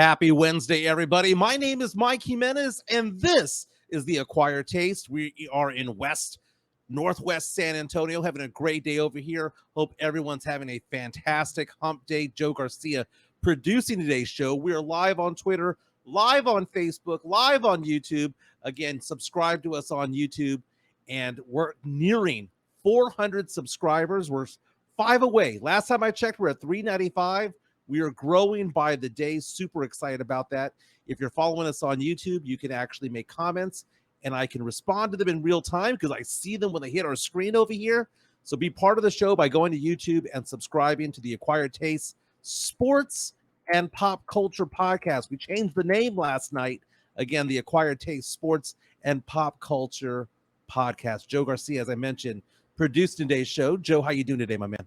Happy Wednesday, everybody. My name is Mike Jimenez, and this is The Acquired Taste. We are in Northwest San Antonio, having a great day over here. Hope everyone's having a fantastic hump day. Joe Garcia producing today's show. We are live on Twitter, live on Facebook, live on YouTube. Again, subscribe to us on YouTube, and we're nearing 400 subscribers. We're 5 away. Last time I checked, we're at 395. We are growing by the day. Super excited about that. If you're following us on YouTube, you can actually make comments and I can respond to them in real time because I see them when they hit our screen over here. So be part of the show by going to YouTube and subscribing to the Acquired Taste Sports and Pop Culture Podcast. We changed the name last night. Again, the Acquired Taste Sports and Pop Culture Podcast. Joe Garcia, as I mentioned, produced today's show. Joe, how you doing today, my man?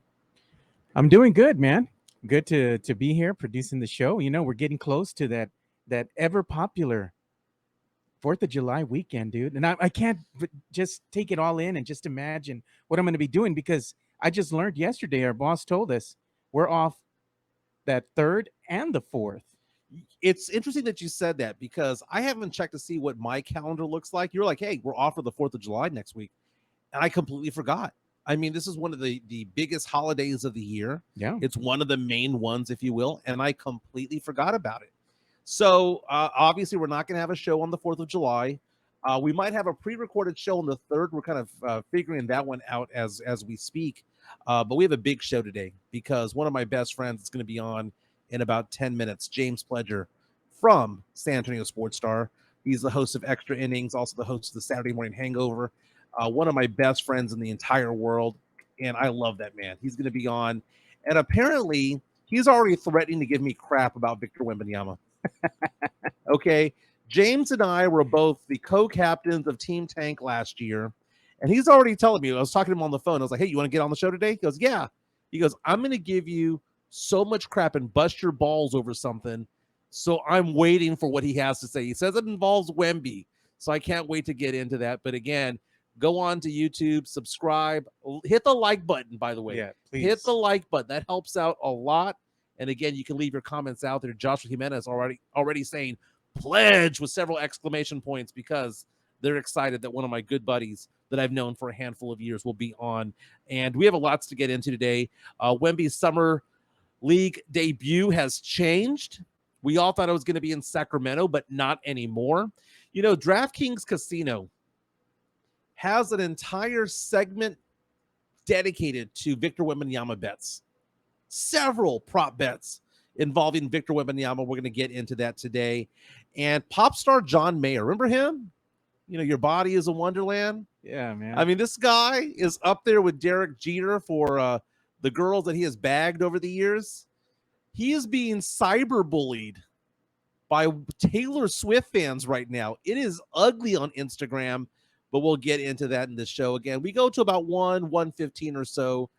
I'm doing good, man. Good to be here producing the show. You know, we're getting close to that ever popular 4th of July weekend, dude. And I can't just take it all in and just imagine what I'm going to be doing because I just learned yesterday, our boss told us we're off that 3rd and the 4th. It's interesting that you said that because I haven't checked to see what my calendar looks like. You're like, hey, we're off for the 4th of July next week. And I completely forgot. I mean, this is one of the biggest holidays of the year. Yeah. It's one of the main ones, if you will, and I completely forgot about it. So, obviously, we're not going to have a show on the 4th of July. We might have a pre-recorded show on the 3rd. We're kind of figuring that one out as we speak. But we have a big show today because one of my best friends is going to be on in about 10 minutes, James Pledger from San Antonio Sports Star. He's the host of Extra Innings, also the host of the Saturday Morning Hangover. One of my best friends in the entire world, and I love that man. He's going to be on, and apparently he's already threatening to give me crap about Victor Wembanyama. Okay, James and I were both the co-captains of Team Tank last year, and he's already telling me, I was talking to him on the phone, I was like, hey, you want to get on the show today? He goes, yeah. He goes, I'm going to give you so much crap and bust your balls over something, so I'm waiting for what he has to say. He says it involves Wemby, so I can't wait to get into that, but again, go on to YouTube, subscribe, hit the like button, by the way. Yeah, please. Hit the like button. That helps out a lot. And again, you can leave your comments out there. Joshua Jimenez already saying pledge with several exclamation points because they're excited that one of my good buddies that I've known for a handful of years will be on. And we have a lot to get into today. Wemby's Summer League debut has changed. We all thought it was going to be in Sacramento, but not anymore. You know, DraftKings Casino has an entire segment dedicated to Victor Wembanyama bets. Several prop bets involving Victor Wembanyama. We're going to get into that today. And pop star John Mayer, remember him? You know, Your Body is a Wonderland. Yeah, man. I mean, this guy is up there with Derek Jeter for the girls that he has bagged over the years. He is being cyberbullied by Taylor Swift fans right now. It is ugly on Instagram. But we'll get into that in this show. Again, we go to about 1:15 or so.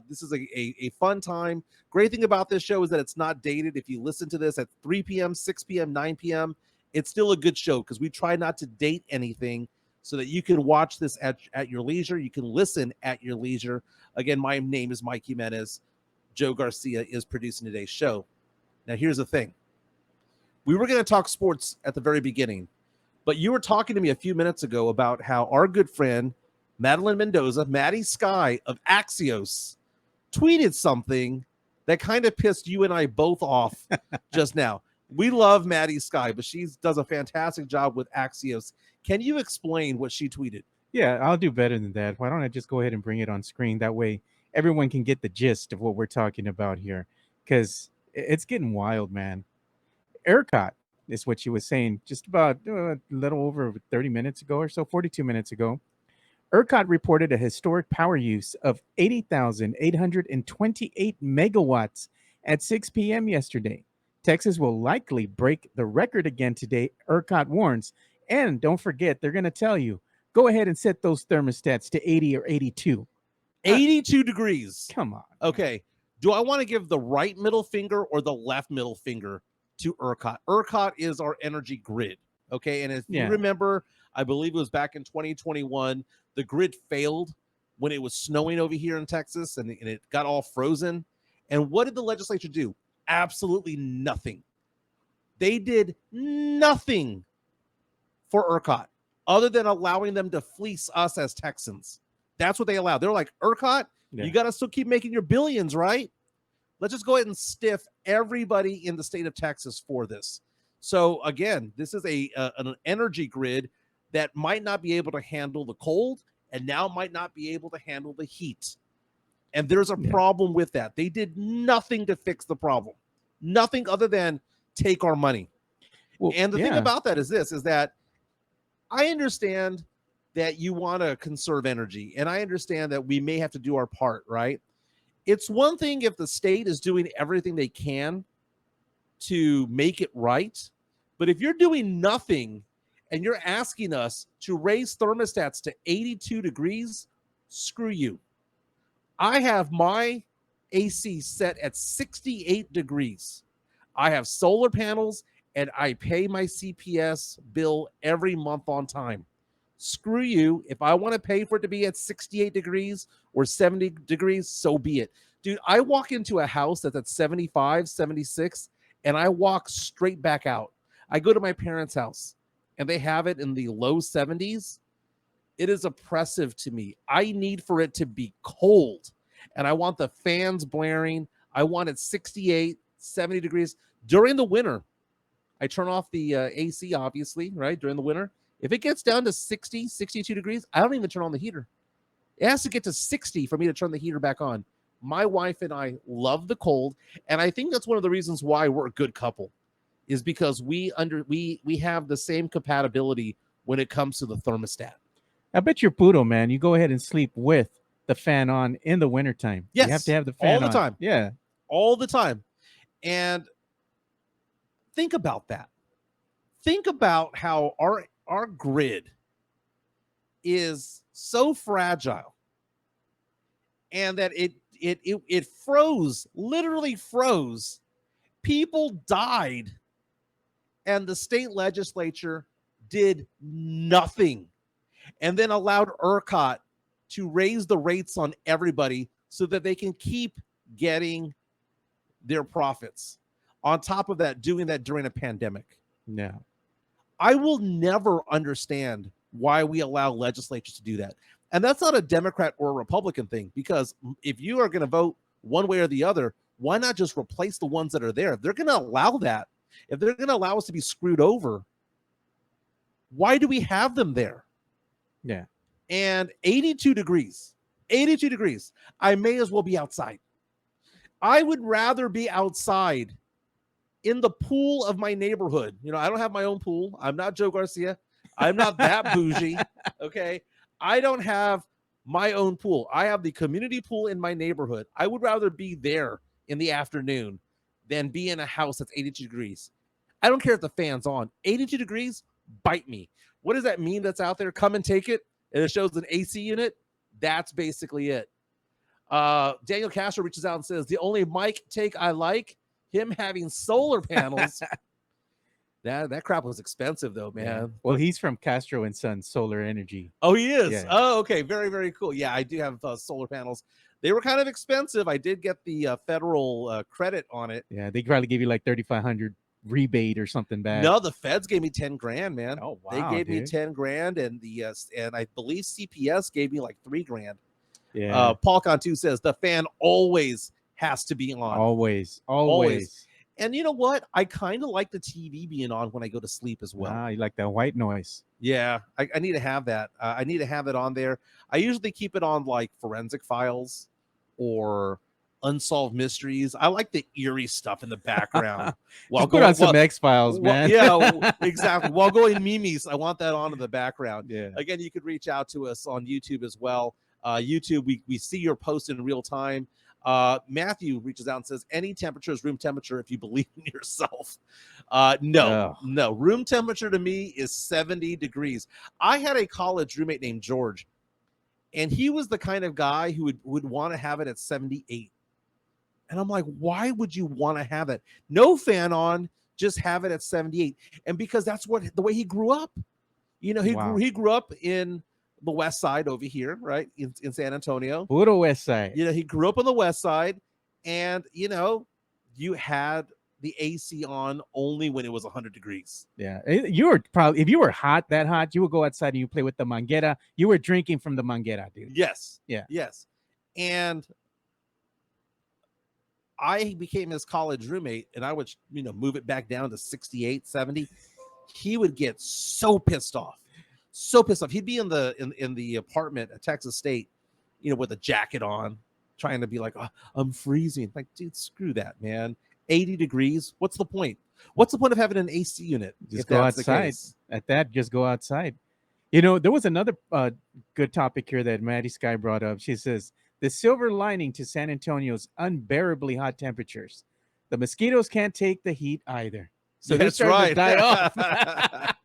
This is a fun time. Great thing about this show is that it's not dated. If you listen to this at 3 p.m., 6 p.m., 9 p.m., it's still a good show because we try not to date anything so that you can watch this at your leisure. You can listen at your leisure. Again, my name is Mike Jimenez. Joe Garcia is producing today's show. Now, here's the thing. We were going to talk sports at the very beginning. But you were talking to me a few minutes ago about how our good friend, Madeline Mendoza, Maddie Sky of Axios, tweeted something that kind of pissed you and I both off just now. We love Maddie Sky, but she does a fantastic job with Axios. Can you explain what she tweeted? Yeah, I'll do better than that. Why don't I just go ahead and bring it on screen? That way everyone can get the gist of what we're talking about here because it's getting wild, man. ERCOT is what she was saying just about a little over 30 minutes ago or so, 42 minutes ago. ERCOT reported a historic power use of 80,828 megawatts at 6 p.m. yesterday. Texas will likely break the record again today, ERCOT warns. And don't forget, they're going to tell you, go ahead and set those thermostats to 80 or 82. 82 degrees. Come on. Okay. Do I want to give the right middle finger or the left middle finger to ERCOT? ERCOT is our energy grid. Okay. And if you remember, I believe it was back in 2021, the grid failed when it was snowing over here in Texas and it got all frozen. And what did the legislature do? Absolutely nothing. They did nothing for ERCOT other than allowing them to fleece us as Texans. That's what they allowed. They're like, ERCOT, you got to still keep making your billions, right? Let's just go ahead and stiff everybody in the state of Texas for this. So again, this is an energy grid that might not be able to handle the cold and now might not be able to handle the heat. And there's a problem with that. They did nothing to fix the problem. Nothing other than take our money. Well, and the thing about that is this, is that I understand that you want to conserve energy, and I understand that we may have to do our part, right? It's one thing if the state is doing everything they can to make it right, but if you're doing nothing and you're asking us to raise thermostats to 82 degrees, screw you. I have my AC set at 68 degrees. I have solar panels, and I pay my CPS bill every month on time. Screw you. If I want to pay for it to be at 68 degrees or 70 degrees, so be it. Dude, I walk into a house that's at 75, 76, and I walk straight back out. I go to my parents' house, and they have it in the low 70s. It is oppressive to me. I need for it to be cold, and I want the fans blaring. I want it 68, 70 degrees. During the winter, I turn off the AC, obviously, right, during the winter. If it gets down to 60, 62 degrees, I don't even turn on the heater. It has to get to 60 for me to turn the heater back on. My wife and I love the cold, and I think that's one of the reasons why we're a good couple, is because we have the same compatibility when it comes to the thermostat. I bet you're Puto, man. You go ahead and sleep with the fan on in the wintertime. Yes. You have to have the fan all the on. Time. Yeah. All the time. And think about that. Think about how our grid is so fragile, and that it froze, literally froze. People died, and the state legislature did nothing, and then allowed ERCOT to raise the rates on everybody so that they can keep getting their profits. On top of that, doing that during a pandemic. Yeah. I will never understand why we allow legislatures to do that. And that's not a Democrat or a Republican thing, because if you are going to vote one way or the other, why not just replace the ones that are there? If they're going to allow that, if they're going to allow us to be screwed over, why do we have them there? Yeah. And 82 degrees, I may as well be outside. I would rather be outside in the pool of my neighborhood. You know, I don't have my own pool. I'm not Joe Garcia. I'm not that bougie. Okay. I don't have my own pool. I have the community pool in my neighborhood. I would rather be there in the afternoon than be in a house that's 82 degrees. I don't care if the fan's on. 82 degrees, bite me. What does that mean that's out there? Come and take it. And it shows an AC unit. That's basically it. Daniel Castro reaches out and says, the only Mike take I like, him having solar panels. that crap was expensive though, man. Yeah. Well, he's from Castro and Sons Solar Energy. Oh, he is. Yeah. Oh, okay. Very, very cool. Yeah, I do have solar panels. They were kind of expensive. I did get the federal credit on it. Yeah, they probably give you like 3,500 rebate or something back. No, the feds gave me 10 grand, man. Oh, wow. They gave me 10 grand, and and I believe CPS gave me like 3 grand. Yeah. Paul Cantu says the fan always has to be on. Always. And you know what? I kind of like the TV being on when I go to sleep as well. Ah, you like that white noise. Yeah, I need to have that. I need to have it on there. I usually keep it on like Forensic Files or Unsolved Mysteries. I like the eerie stuff in the background. Put on some X-Files, man. Yeah, exactly. While going memes, I want that on in the background. Yeah. Again, you could reach out to us on YouTube as well. YouTube, we see your post in real time. Matthew reaches out and says, any temperature is room temperature if you believe in yourself. No. Room temperature to me is 70 degrees. I had a college roommate named George, and he was the kind of guy who would want to have it at 78. And I'm like, why would you want to have it? No fan on, just have it at 78. And because that's the way he grew up. You know, he grew up in the West Side over here, right? In San Antonio. Puro West Side. You know, he grew up on the West Side, and you know, you had the AC on only when it was 100 degrees. Yeah, you were probably, if you were that hot, you would go outside and you play with the manguera. You were drinking from the manguera, dude. Yes. Yeah. Yes. And I became his college roommate, and I would, move it back down to 68, 70. He would get so pissed off. So pissed off. He'd be in the apartment at Texas State, with a jacket on, trying to be like, oh, I'm freezing. Like, dude, screw that, man. 80 degrees. What's the point? What's the point of having an AC unit? Just go outside. At that, just go outside. There was another good topic here that Maddie Sky brought up. She says, the silver lining to San Antonio's unbearably hot temperatures. The mosquitoes can't take the heat either. So that's right. To die off.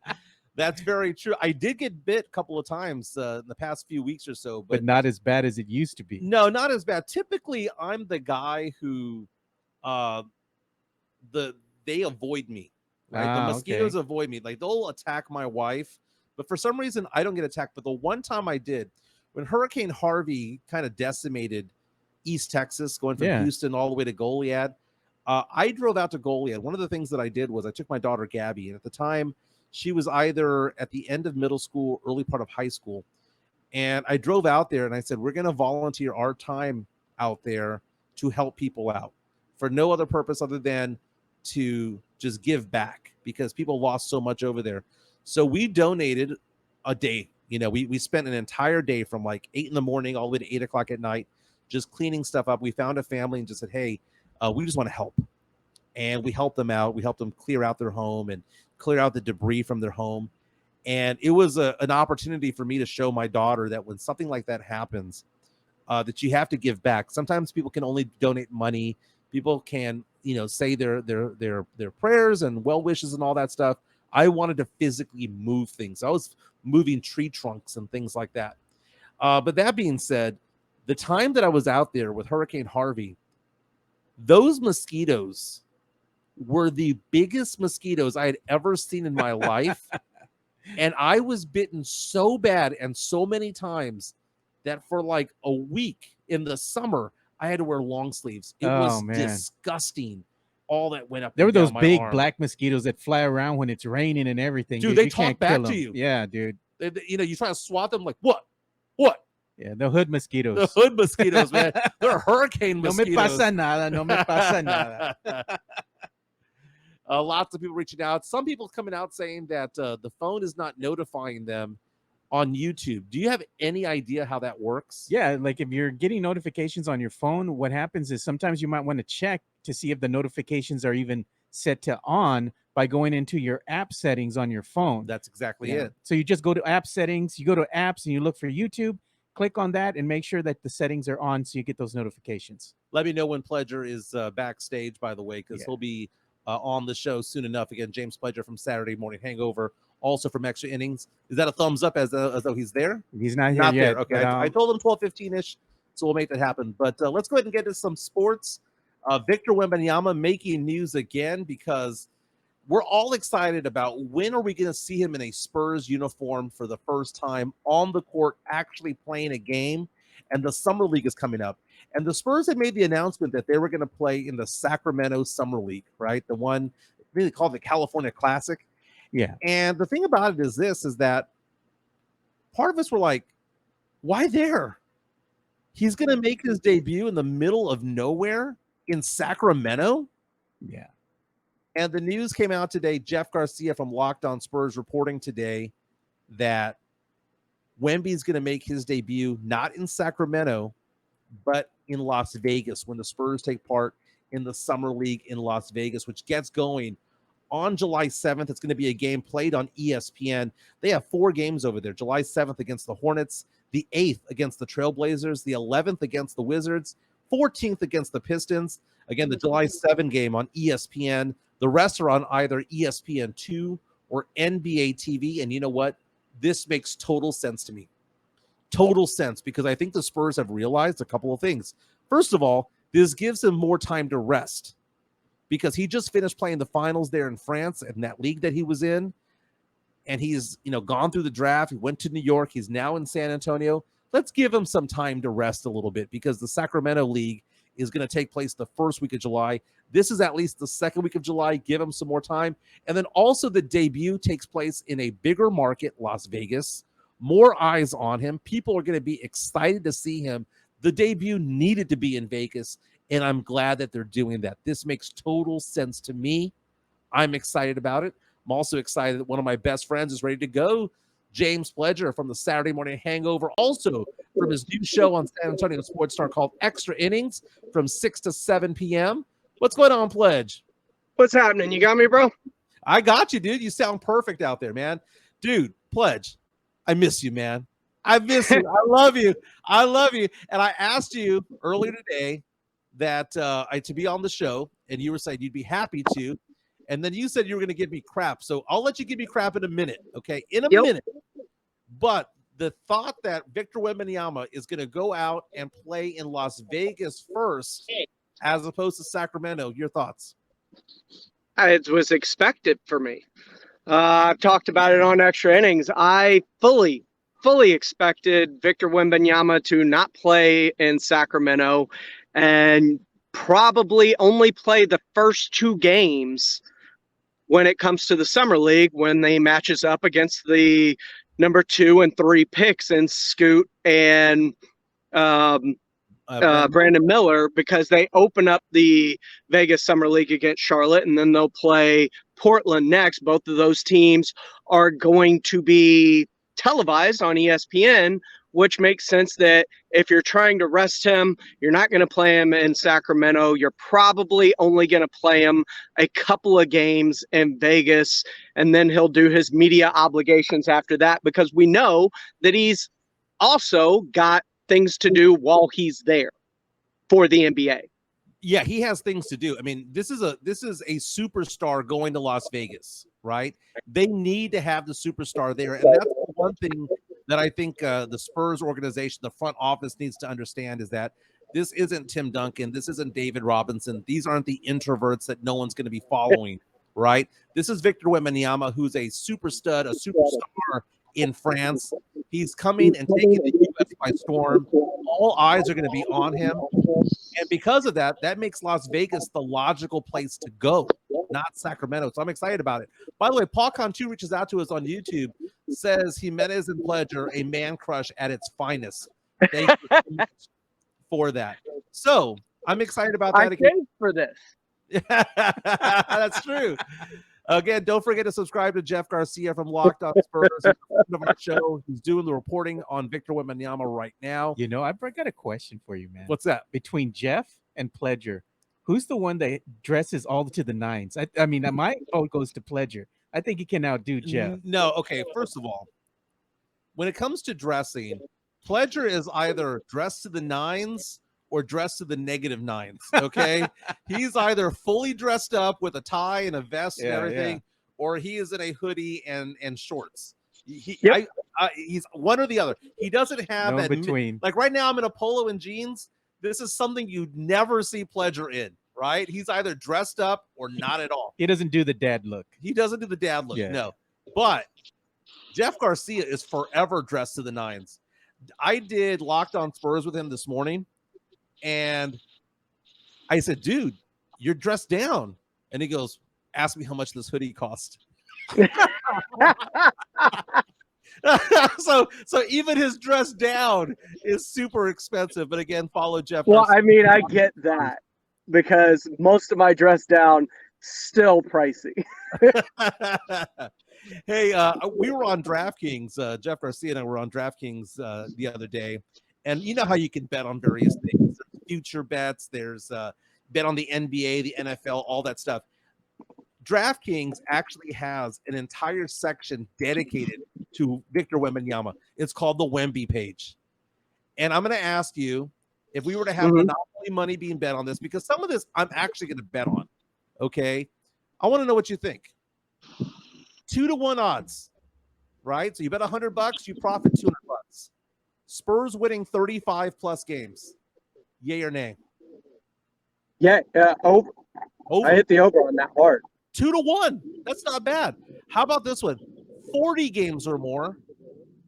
That's very true. I did get bit a couple of times in the past few weeks or so, but not as bad as it used to be. No, not as bad. Typically, I'm the guy who they avoid me. Right? The mosquitoes avoid me. Like, they'll attack my wife, but for some reason I don't get attacked. But the one time I did, when Hurricane Harvey kind of decimated East Texas, going from Houston all the way to Goliad, I drove out to Goliad. One of the things that I did was I took my daughter Gabby, and at the time she was either at the end of middle school, early part of high school. And I drove out there and I said, we're going to volunteer our time out there to help people out for no other purpose other than to just give back, because people lost so much over there. So we donated a day. We spent an entire day from like 8 in the morning all the way to 8 o'clock at night, just cleaning stuff up. We found a family and just said, hey, we just want to help. And we helped them out. We helped them clear out their home and clear out the debris from their home. And it was an opportunity for me to show my daughter that when something like that happens, that you have to give back. Sometimes people can only donate money. People can, say their prayers and well wishes and all that stuff. I wanted to physically move things. I was moving tree trunks and things like that. But that being said, the time that I was out there with Hurricane Harvey, those mosquitoes were the biggest mosquitoes I had ever seen in my life. And I was bitten so bad and so many times that for like a week in the summer, I had to wear long sleeves. It was disgusting. All that went up. There were those big black mosquitoes that fly around when it's raining and everything. Dude, they talk back to you. Yeah, dude. You try to swat them like, what? Yeah, the hood mosquitoes. The hood mosquitoes, man. They're hurricane mosquitoes. No me pasa nada. No me pasa nada. Lots of people reaching out. Some people coming out saying that the phone is not notifying them on YouTube. Do you have any idea how that works? Yeah, like if you're getting notifications on your phone, what happens is sometimes you might want to check to see if the notifications are even set to on by going into your app settings on your phone. That's exactly it. So you just go to app settings, you go to apps and you look for YouTube, click on that and make sure that the settings are on so you get those notifications. Let me know when Pledger is backstage, by the way, because he'll be on the show soon enough. Again, James Pledger from Saturday Morning Hangover, also from Extra Innings. Is that a thumbs up as though he's there? He's not here yet. Okay, I told him 12:15-ish, so we'll make that happen. But let's go ahead and get to some sports. Victor Wembanyama making news again because we're all excited about when are we going to see him in a Spurs uniform for the first time on the court, actually playing a game. And the Summer League is coming up. And the Spurs had made the announcement that they were going to play in the Sacramento Summer League, right? The one really called the California Classic. Yeah. And the thing about it is that part of us were like, why there? He's going to make his debut in the middle of nowhere in Sacramento? Yeah. And the news came out today. Jeff Garcia from Locked On Spurs reporting today that Wemby is going to make his debut not in Sacramento, but in Las Vegas when the Spurs take part in the Summer League in Las Vegas, which gets going on July 7th. It's going to be a game played on ESPN. They have 4 games over there. July 7th against the Hornets, the 8th against the Trailblazers, the 11th against the Wizards, 14th against the Pistons. Again, the July 7 game on ESPN. The rest are on either ESPN2 or NBA TV. And you know what? This makes total sense to me. Total sense, because I think the Spurs have realized a couple of things. First of all, this gives him more time to rest because he just finished playing the finals there in France in that league that he was in. And he's, gone through the draft. He went to New York. He's now in San Antonio. Let's give him some time to rest a little bit because the Sacramento League is going to take place the first week of July. This is at least the second week of July. Give him some more time. And then also the debut takes place in a bigger market, Las Vegas. More eyes on him. People are going to be excited to see him. The debut needed to be in Vegas, and I'm glad that they're doing that. This makes total sense to me. I'm excited about it. I'm also excited that one of my best friends is ready to go. James Pledger from the Saturday Morning Hangover, also from his new show on San Antonio Sports Star called Extra Innings from 6 to 7 p.m. What's going on, Pledge? What's happening? You got me, bro? I got you, dude. You sound perfect out there, man. Dude, Pledge, I miss you, man. I miss you. I love you. I love you. And I asked you earlier today that to be on the show, and you were saying you'd be happy to. And then you said you were going to give me crap. So I'll let you give me crap in a minute, okay? In a minute. But the thought that Victor Wembanyama is going to go out and play in Las Vegas first as opposed to Sacramento, your thoughts? It was expected for me. I've talked about it on Extra Innings. I fully expected Victor Wembanyama to not play in Sacramento and probably only play the first 2 games when it comes to the Summer League, when they matches up against the number 2 and 3 picks in Scoot and Brandon Miller, because they open up the Vegas Summer League against Charlotte, and then they'll play Portland next. Both of those teams are going to be televised on ESPN, which makes sense that if you're trying to rest him, you're not going to play him in Sacramento. You're probably only going to play him a couple of games in Vegas, and then he'll do his media obligations after that, because we know that he's also got things to do while he's there for the NBA. Yeah, he has things to do. I mean, this is a superstar going to Las Vegas, right? They need to have the superstar there, and that's the one thing that I think the Spurs organization, the front office, needs to understand, is that this isn't Tim Duncan, this isn't David Robinson. These aren't the introverts that no one's going to be following, right? This is Victor Wembanyama, who's a super stud, a superstar in France. He's coming and taking the U.S. by storm. All eyes are going to be on him. And because of that, that makes Las Vegas the logical place to go, not Sacramento. So I'm excited about it. By the way, Paul Cantu reaches out to us on YouTube, says Jimenez and Pledge are a man crush at its finest. Thank you so much for that. So I'm excited about that. I paid for this. That's true. Again, don't forget to subscribe to Jeff Garcia from Locked On Spurs. He's a friend of our show. He's doing the reporting on Victor Wembanyama right now. You know, I've got a question for you, man. What's that? Between Jeff and Pledger, who's the one that dresses all to the nines? I mean, my vote goes to Pledger. I think he can outdo Jeff. No, okay. First of all, when it comes to dressing, Pledger is either dressed to the nines or dressed to the negative nines, okay? He's either fully dressed up with a tie and a vest and everything, or he is in a hoodie and shorts. He's one or the other. He doesn't have no that between. Like right now, I'm in a polo and jeans. This is something you'd never see Pledger in, right? He's either dressed up or not at all. He doesn't do the dad look. He doesn't do the dad look, no. But Jeff Garcia is forever dressed to the nines. I did Locked On Spurs with him this morning, and I said, dude, you're dressed down. And he goes, ask me how much this hoodie cost. So even his dress down is super expensive. But again, follow Jeff. Well, I mean, I get that, because most of my dress down still pricey. Hey, we were on DraftKings. Jeff Garcia and I were on DraftKings the other day. And you know how you can bet on various things. There's future bets. There's bet on the NBA, the NFL, all that stuff. DraftKings actually has an entire section dedicated to Victor Wembanyama. It's called the Wemby page. And I'm going to ask you, if we were to have monopoly money being bet on this, because some of this I'm actually going to bet on, okay? I want to know what you think. 2-to-1 odds, right? So you bet $100, you profit $200. Spurs winning 35+ games. Yay or nay? Yeah, over. I hit the over on that hard. 2-to-1. That's not bad. How about this one? 40 games or more,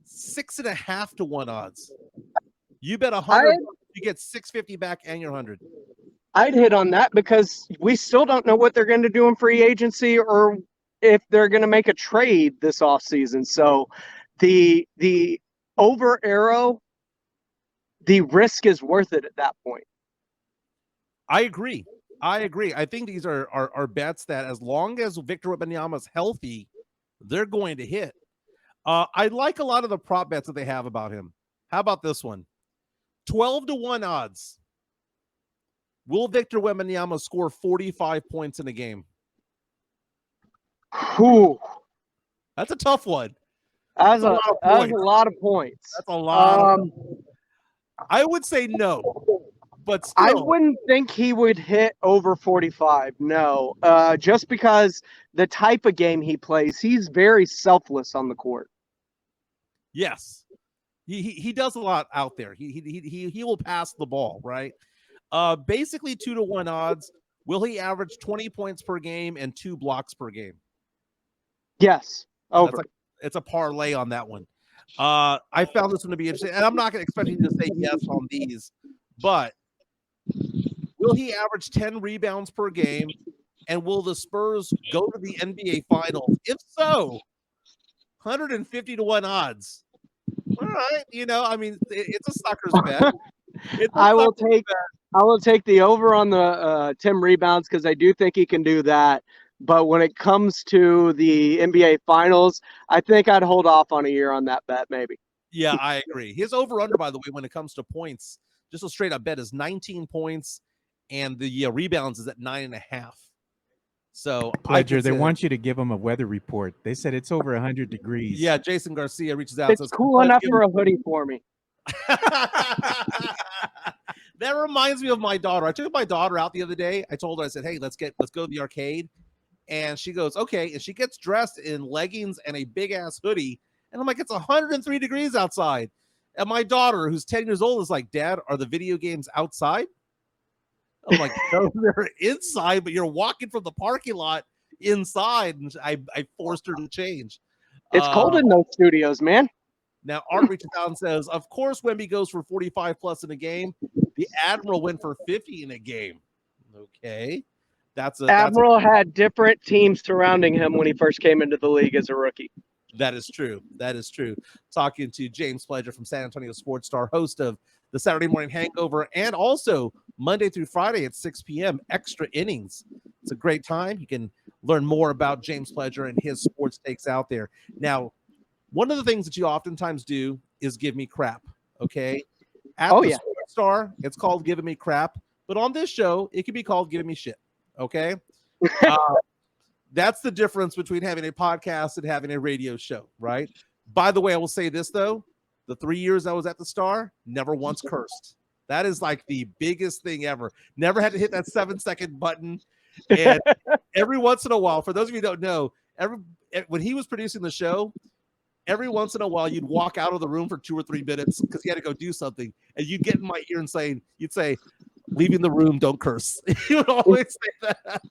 6.5-to-1 odds. You bet $100, you get $650 back and your $100. I'd hit on that because we still don't know what they're going to do in free agency or if they're going to make a trade this offseason. So the over arrow, the risk is worth it at that point. I agree. I think these are bets that as long as Victor Wembanyama is healthy, they're going to hit. I like a lot of the prop bets that they have about him. How about this one? 12-1 odds. Will Victor Wembanyama score 45 points in a game? Whew. That's a tough one. That's a lot of points. That's a lot. I would say no, but still. I wouldn't think he would hit over 45. No, just because the type of game he plays, he's very selfless on the court. Yes, he does a lot out there. He will pass the ball, right? Basically 2-1 odds. Will he average 20 points per game and 2 blocks per game? Yes, over. It's a parlay on that one. I found this one to be interesting, and I'm not going to expect you to say yes on these, but will he average 10 rebounds per game, and will the Spurs go to the NBA Finals? If so, 150-1 odds. All right, it's a sucker's bet. I will take the over on the 10 rebounds because I do think he can do that. But when it comes to the NBA Finals, I think I'd hold off on a year on that bet, maybe. Yeah, I agree. His over-under, by the way, when it comes to points, just a straight-up bet is 19 points, and the rebounds is at 9.5. So, Pledger, they want you to give them a weather report. They said it's over 100 degrees. Yeah, Jason Garcia reaches out. It's says, cool enough for a hoodie for me. That reminds me of my daughter. I took my daughter out the other day. I told her, I said, hey, let's go to the arcade. And she goes, okay. And she gets dressed in leggings and a big ass hoodie. And I'm like, it's 103 degrees outside. And my daughter, who's 10 years old, is like, Dad, are the video games outside? I'm like, no, they're inside, but you're walking from the parking lot inside. And I forced her to change. It's cold in those studios, man. Now, Art reaches out and says, of course, Wemby goes for 45 plus in a game. The Admiral went for 50 in a game. Okay. Admiral had different teams surrounding him when he first came into the league as a rookie. That is true. Talking to James Pledger from San Antonio Sports Star, host of the Saturday Morning Hangover, and also Monday through Friday at 6 p.m. Extra Innings. It's a great time. You can learn more about James Pledger and his sports takes out there. Now, one of the things that you oftentimes do is give me crap, okay? At the Sports Star, it's called giving me crap, but on this show, it can be called giving me shit, okay? That's the difference between having a podcast and having a radio show, right? By the way, I will say this, though. The 3 years I was at the Star, never once cursed. That is like the biggest thing ever. Never had to hit that 7-second button. And every once in a while, for those of you who don't know, when he was producing the show, every once in a while, you'd walk out of the room for 2 or 3 minutes because he had to go do something. And you'd get in my ear and you'd say, leaving the room, don't curse. You would always say that.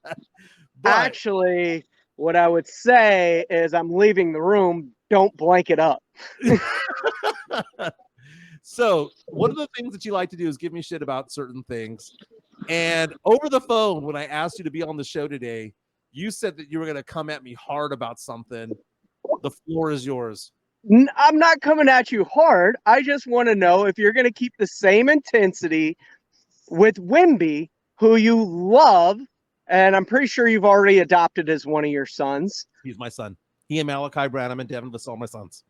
But, actually, what I would say is I'm leaving the room, don't blank it up. So one of the things that you like to do is give me shit about certain things. And over the phone, when I asked you to be on the show today, you said that you were going to come at me hard about something. The floor is yours. I'm not coming at you hard. I just want to know if you're going to keep the same intensity with Wemby, who you love, and I'm pretty sure you've already adopted as one of your sons. He's my son. He and Malachi Branham and Devin Vassell, my sons.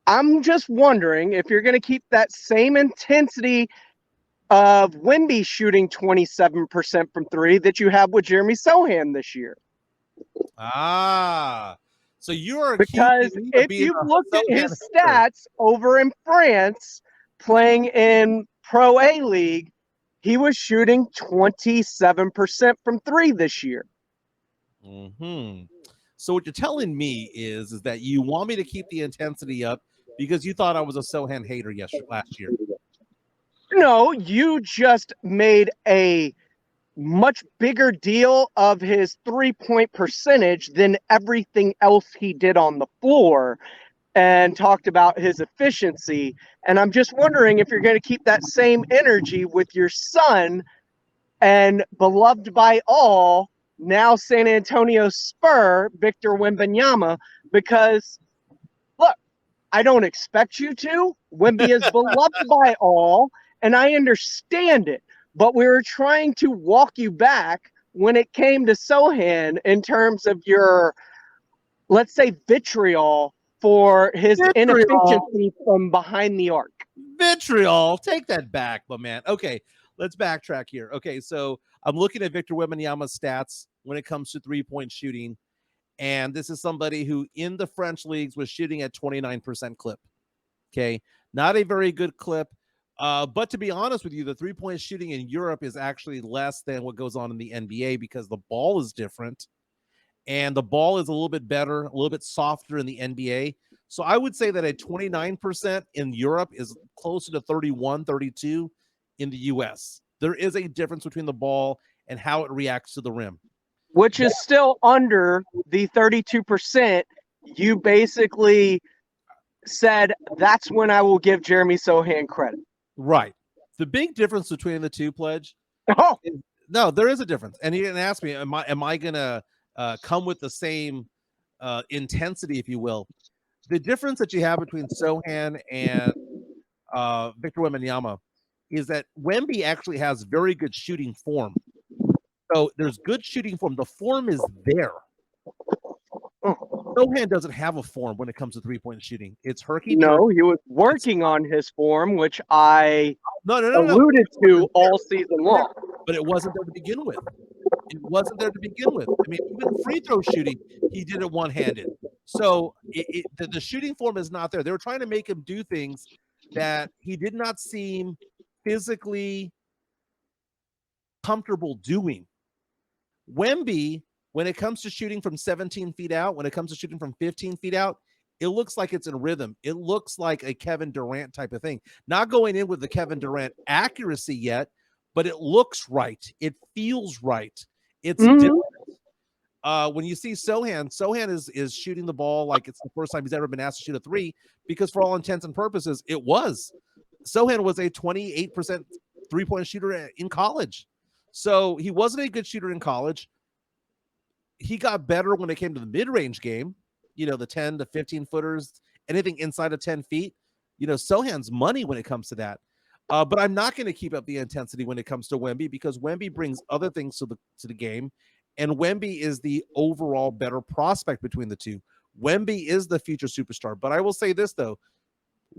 I'm just wondering if you're going to keep that same intensity of Wemby shooting 27% from 3 that you have with Jeremy Sochan this year. So you're because if you've looked at his stats over in France, playing in Pro A League, he was shooting 27% from 3 this year. Mm-hmm. So what you're telling me is that you want me to keep the intensity up because you thought I was a Sochan hater last year. No, you just made a much bigger deal of his 3-point percentage than everything else he did on the floor and talked about his efficiency. And I'm just wondering if you're going to keep that same energy with your son and beloved by all, now San Antonio Spur, Victor Wembanyama, because look, I don't expect you to. Wemby is beloved by all, and I understand it. But we were trying to walk you back when it came to Sochan in terms of your, let's say, vitriol for his inefficiency from behind the arc. Vitriol, take that back, my man. Okay, let's backtrack here. Okay, so I'm looking at Victor Wembanyama's stats when it comes to three-point shooting, and this is somebody who in the French leagues was shooting at 29% clip. Okay, not a very good clip, but to be honest with you, the three-point shooting in Europe is actually less than what goes on in the NBA because the ball is different, and the ball is a little bit better, a little bit softer in the NBA. So I would say that a 29% in Europe is closer to 31, 32 in the US. There is a difference between the ball and how it reacts to the rim. Which is still under the 32%. You basically said that's when I will give Jeremy Sochan credit. Right. The big difference between the two, Pledge. Oh, no, there is a difference. And you didn't ask me, am I gonna come with the same intensity, if you will? The difference that you have between Sochan and Victor Wembanyama is that Wemby actually has very good shooting form. So there's good shooting form. The form is there. Sochan doesn't have a form when it comes to three-point shooting. It's herky. No, he was working on his form, which I alluded to all season long. But it wasn't there to begin with. It wasn't there to begin with. I mean, even free throw shooting, he did it one-handed. So the shooting form is not there. They were trying to make him do things that he did not seem physically comfortable doing. Wemby, when it comes to shooting from 17 feet out, when it comes to shooting from 15 feet out, it looks like it's in rhythm. It looks like a Kevin Durant type of thing. Not going in with the Kevin Durant accuracy yet, but it looks right. It feels right. It's different. When you see Sochan is shooting the ball like it's the first time he's ever been asked to shoot a three, because for all intents and purposes, it was. Sochan was a 28% three-point shooter in college. So he wasn't a good shooter in college. He got better when it came to the mid-range game, the 10 to 15 footers, anything inside of 10 feet. Sochan's money when it comes to that. But I'm not going to keep up the intensity when it comes to Wemby because Wemby brings other things to the game. And Wemby is the overall better prospect between the two. Wemby is the future superstar. But I will say this, though.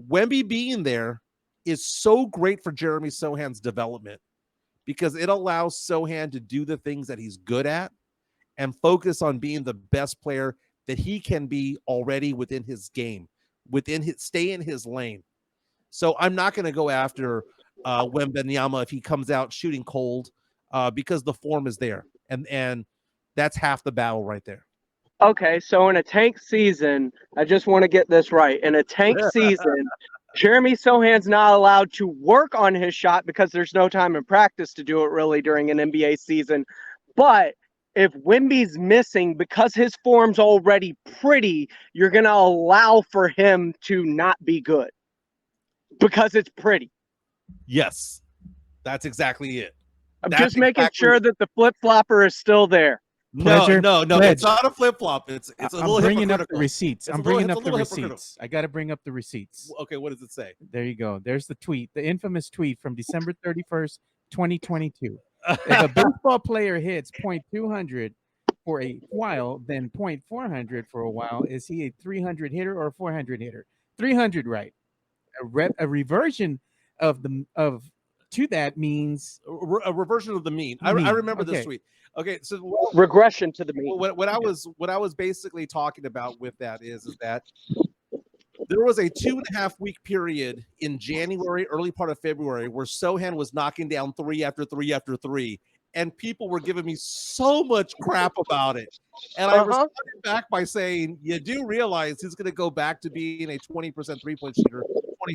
Wemby being there is so great for Jeremy Sochan's development because it allows Sochan to do the things that he's good at and focus on being the best player that he can be already within his game, stay in his lane. So I'm not going to go after Wembanyama if he comes out shooting cold because the form is there. And that's half the battle right there. Okay, so in a tank season, I just want to get this right. In a tank season, Jeremy Sochan's not allowed to work on his shot because there's no time in practice to do it really during an NBA season. But if Wemby's missing because his form's already pretty, you're going to allow for him to not be good because it's pretty. Yes, that's exactly it. I'm just making sure that the flip-flopper is still there. No, it's not a flip-flop. It's a little bringing up the hypocritical. receipts. I'm bringing up the receipts. I got to bring up the receipts. Okay, what does it say? There you go. There's the tweet, the infamous tweet from December 31st, 2022. If a baseball player hits .200 for a while, then .400 for a while, is he a 300 hitter or a 400 hitter? 300, right? A reversion of to that means a reversion of the mean. I remember this tweet. Okay, so regression to the mean. What I was basically talking about with that is that there was a 2.5 week period in January, early part of February, where Sochan was knocking down three after three after three, and people were giving me so much crap about it. And I responded back by saying, you do realize he's going to go back to being a 20% three-point shooter,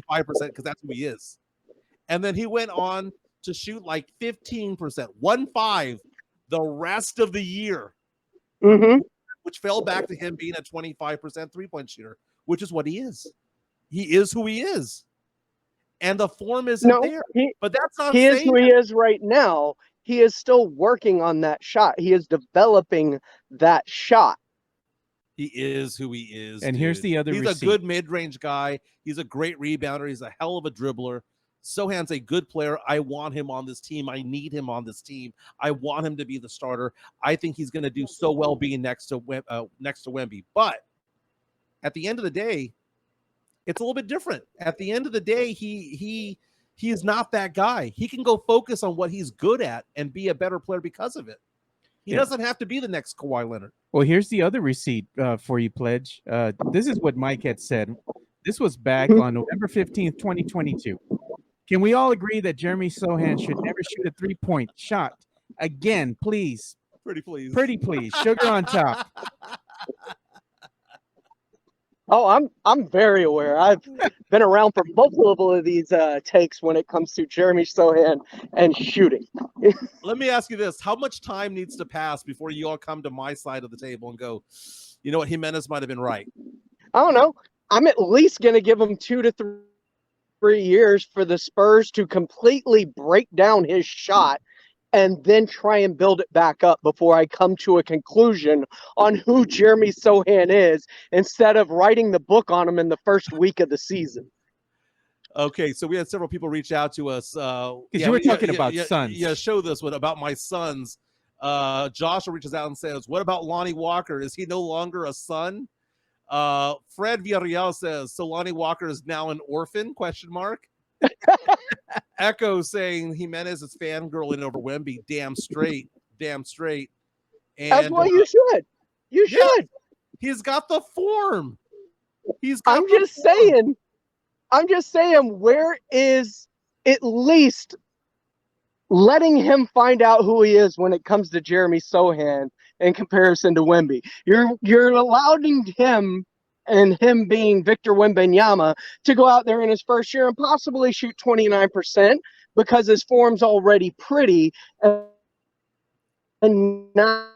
25%, because that's who he is. And then he went on to shoot like 15%, 1.5 the rest of the year, which fell back to him being a 25% three-point shooter, which is what he is. He is who he is. And the form isn't there. But that's not he is who he is right now. he is still working on that shot. He is developing that shot. He is who he is. And dude. here's the other He's receipt. a good mid-range guy. He's a great rebounder. He's a hell of a dribbler. Sohan's a good player. I want him on this team. I need him on this team. I want him to be the starter. I think he's going to do so well being next to Wemby. But at the end of the day, it's a little bit different. At the end of the day, he is not that guy. He can go focus on what he's good at and be a better player because of it. He doesn't have to be the next Kawhi Leonard. Well, here's the other receipt for you, Pledge. This is what Mike had said. This was back on November 15th, 2022. Can we all agree that Jeremy Sochan should never shoot a three-point shot again, please? Pretty please. Pretty please. Sugar on top. Oh, I'm very aware. I've been around for multiple of these takes when it comes to Jeremy Sochan and shooting. Let me ask you this. How much time needs to pass before you all come to my side of the table and go, you know what, Jimenez might have been right? I don't know. I'm at least going to give him 2 to 3 years for the Spurs to completely break down his shot and then try and build it back up before I come to a conclusion on who Jeremy Sochan is, instead of writing the book on him in the first week of the season. Okay, so we had several people reach out to us. Because you were talking about Suns. Yeah, show this one about my Suns. Joshua reaches out and says, what about Lonnie Walker? Is he no longer a son? Fred Villarreal says, so Lonnie Walker is now an orphan? ? Echo saying Jimenez is fangirling over Wemby. Damn straight. Damn straight. And that's why you should. You should. He's got the form. I'm just saying, where is at least letting him find out who he is when it comes to Jeremy Sochan in comparison to Wemby? You're allowing him, and him being Victor Wembanyama, to go out there in his first year and possibly shoot 29% because his form's already pretty, and not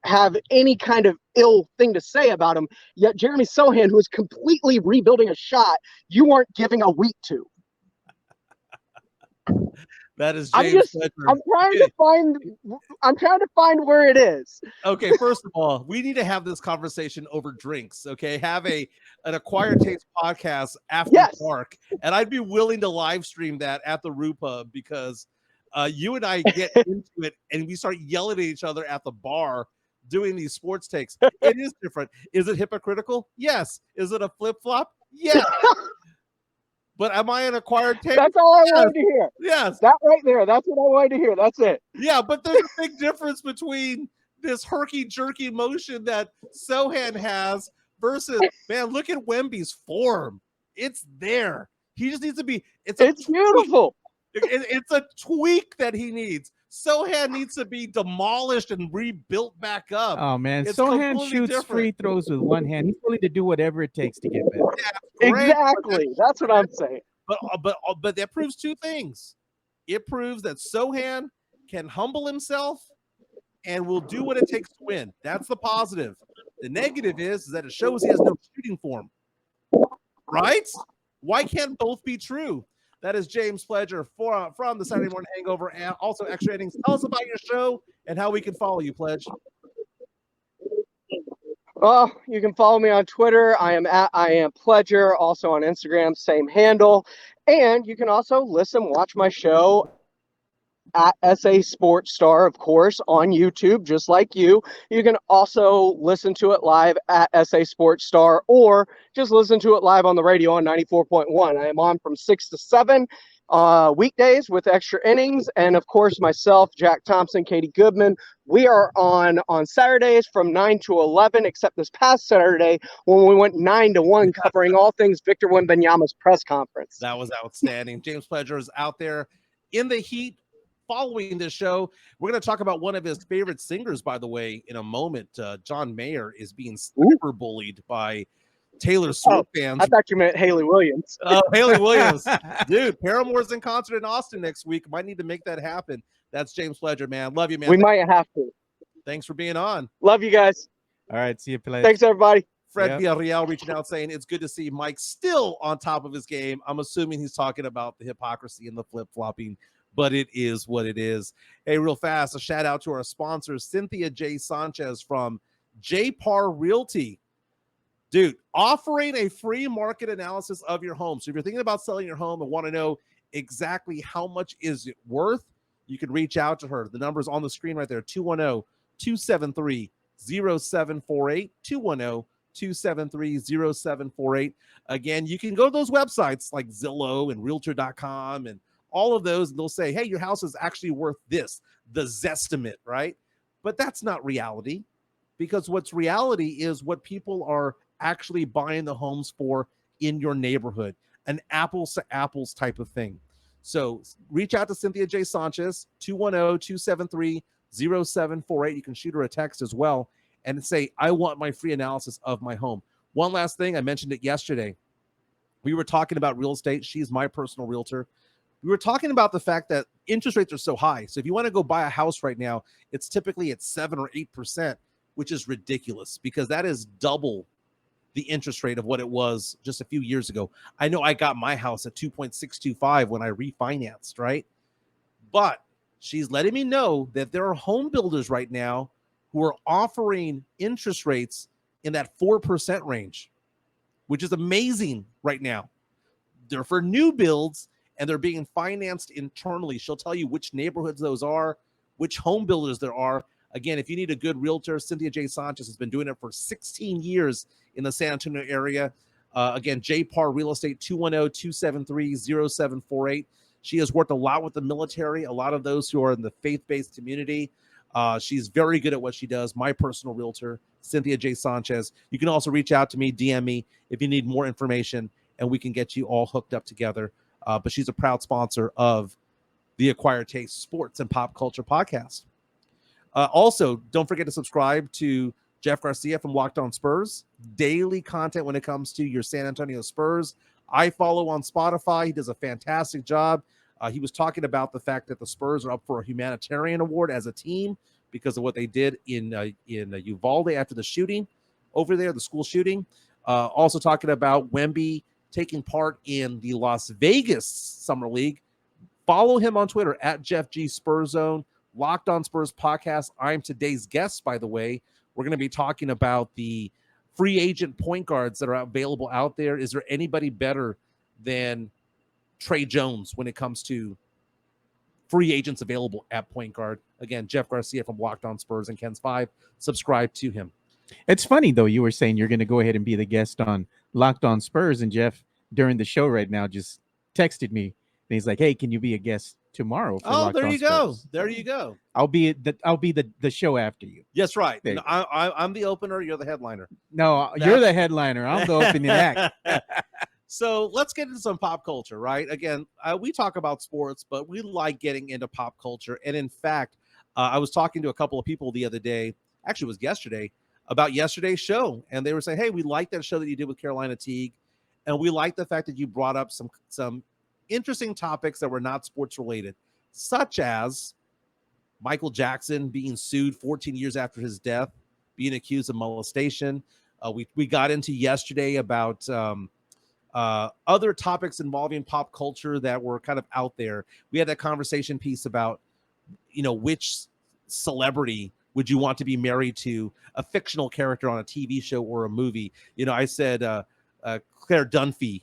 have any kind of ill thing to say about him. Yet Jeremy Sochan, who is completely rebuilding a shot, you aren't giving a week to. That is James Fletcher. I'm trying to find where it is. Okay, first of all, we need to have this conversation over drinks. Okay, have an Acquired Taste podcast after dark, and I'd be willing to live stream that at the Rue Pub, because you and I get into it and we start yelling at each other at the bar doing these sports takes. It is different. Is it hypocritical? Yes. Is it a flip-flop? Yes. But am I an acquired taste? That's all I wanted to hear. Yes. That right there. That's what I wanted to hear. That's it. Yeah, but there's a big difference between this herky-jerky motion that Sochan has versus, man, look at Wemby's form. It's there. He just needs to be. It's beautiful. It's a tweak that he needs. Sochan needs to be demolished and rebuilt back up. Oh, man. Sochan shoots free throws with one hand. He's willing to do whatever it takes to get better. Yeah, exactly. That's what I'm saying. But that proves two things. It proves that Sochan can humble himself and will do what it takes to win. That's the positive. The negative is that it shows he has no shooting form. Right? Why can't both be true? That is James Pledger from the Saturday Morning Hangover and also Extra Innings. Tell us about your show and how we can follow you, Pledge. Well, you can follow me on Twitter. I am Pledger. Also on Instagram, same handle. And you can also watch my show at SA Sports Star, of course, on YouTube, just like you. You can also listen to it live at SA Sports Star, or just listen to it live on the radio on 94.1. I am on from 6 to 7 weekdays with Extra Innings, and of course myself, Jack Thompson, Katie Goodman. We are on Saturdays from 9 to 11, except this past Saturday when we went 9 to 1, covering all things Victor Wembanyama's press conference. That was outstanding. James Pledger is out there in the heat following this show. We're going to talk about one of his favorite singers, by the way, in a moment. John Mayer is being super bullied by Taylor Swift fans. I thought you meant Haley Williams. Haley Williams. Dude, Paramore's in concert in Austin next week. Might need to make that happen. That's James Pledger, man. Love you, man. We might have to. Thanks for being on. Love you guys. All right, see you, Pledge. Thanks, everybody. Fred Villarreal reaching out saying it's good to see Mike still on top of his game. I'm assuming he's talking about the hypocrisy and the flip-flopping but it is what it is. Hey, real fast, a shout out to our sponsor, Cynthia J. Sanchez from J. Parr Realty. Dude, offering a free market analysis of your home. So if you're thinking about selling your home and want to know exactly how much is it worth, you can reach out to her. The number's on the screen right there, 210-273-0748, 210-273-0748. Again, you can go to those websites like Zillow and Realtor.com and all of those, and they'll say, hey, your house is actually worth this, the Zestimate, right? But that's not reality, because what's reality is what people are actually buying the homes for in your neighborhood, an apples to apples type of thing. So reach out to Cynthia J. Sanchez, 210-273-0748. You can shoot her a text as well and say, I want my free analysis of my home. One last thing, I mentioned it yesterday. We were talking about real estate. She's my personal realtor. We were talking about the fact that interest rates are so high. So if you want to go buy a house right now, it's typically at 7 or 8%, which is ridiculous because that is double the interest rate of what it was just a few years ago. I know I got my house at 2.625 when I refinanced, right? But she's letting me know that there are home builders right now who are offering interest rates in that 4% range, which is amazing right now. They're for new builds and they're being financed internally. She'll tell you which neighborhoods those are, which home builders there are. Again, if you need a good realtor, Cynthia J. Sanchez has been doing it for 16 years in the San Antonio area. Again, J. Parr Real Estate, 210-273-0748. She has worked a lot with the military, a lot of those who are in the faith-based community. She's very good at what she does. My personal realtor, Cynthia J. Sanchez. You can also reach out to me, DM me, if you need more information, and we can get you all hooked up together. But she's a proud sponsor of the Acquired Taste Sports and Pop Culture Podcast. Also, don't forget to subscribe to Jeff Garcia from Locked On Spurs. Daily content when it comes to your San Antonio Spurs. I follow on Spotify. He does a fantastic job. He was talking about the fact that the Spurs are up for a humanitarian award as a team because of what they did in Uvalde after the shooting over there, the school shooting. Also talking about Wemby taking part in the Las Vegas Summer League. Follow him on Twitter at Jeff G Spurs Zone. Locked On Spurs podcast. I'm today's guest, by the way. We're going to be talking about the free agent point guards that are available out there. Is there anybody better than Trey Jones when it comes to free agents available at point guard? Again, Jeff Garcia from Locked On Spurs and Ken's 5. Subscribe to him. It's funny, though, you were saying you're going to go ahead and be the guest on Locked On Spurs, and Jeff, during the show right now, just texted me, and he's like, hey, can you be a guest tomorrow for Locked there On you go. Spurs? There you go. I'll be the show after you. Yes, right. There you I'm the opener. You're the headliner. No, you're the headliner. I'm the opening act. So let's get into some pop culture, right? Again, we talk about sports, but we like getting into pop culture. And in fact, I was talking to a couple of people the other day, actually it was yesterday, about yesterday's show. And they were saying, hey, we like that show that you did with Carolina Teague. And we like the fact that you brought up some interesting topics that were not sports related, such as Michael Jackson being sued 14 years after his death, being accused of molestation. We got into yesterday about other topics involving pop culture that were kind of out there. We had that conversation piece about, which celebrity would you want to be married to, a fictional character on a TV show or a movie. I said Claire Dunphy,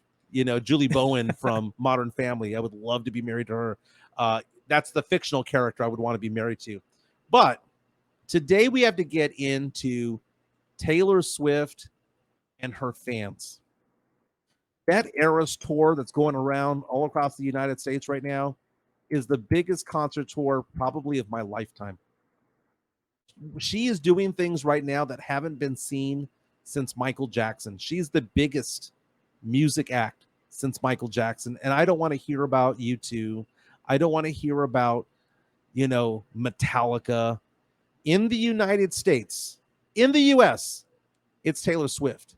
Julie Bowen from Modern Family. I would love to be married to her. That's the fictional character I would want to be married to. But today we have to get into Taylor Swift and her fans. That Eras tour that's going around all across the United States right now is the biggest concert tour probably of my lifetime. She is doing things right now that haven't been seen since Michael Jackson. She's the biggest music act since Michael Jackson. And I don't want to hear about U2. I don't want to hear about, Metallica. In the United States, in the US, it's Taylor Swift.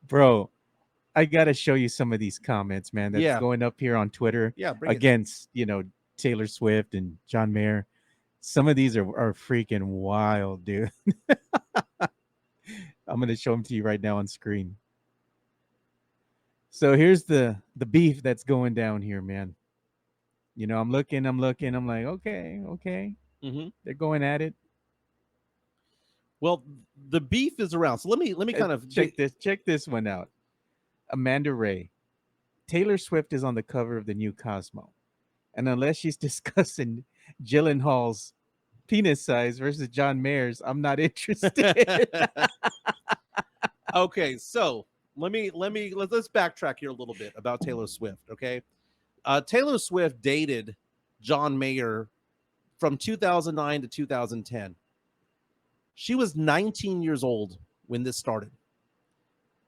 Bro, I got to show you some of these comments, man, that's going up here on Twitter against, Taylor Swift and John Mayer. Some of these are freaking wild, dude. I'm going to show them to you right now on screen. So here's the beef that's going down here, man. You know, I'm looking. I'm like, okay. Mm-hmm. They're going at it. Well, the beef is around. So let me kind of Check this one out. Amanda Ray. Taylor Swift is on the cover of the new Cosmo. And unless she's discussing Gyllenhaal's penis size versus John Mayer's, I'm not interested. Okay, so let's backtrack here a little bit about Taylor Swift. Okay, Taylor Swift dated John Mayer from 2009 to 2010. She was 19 years old when this started.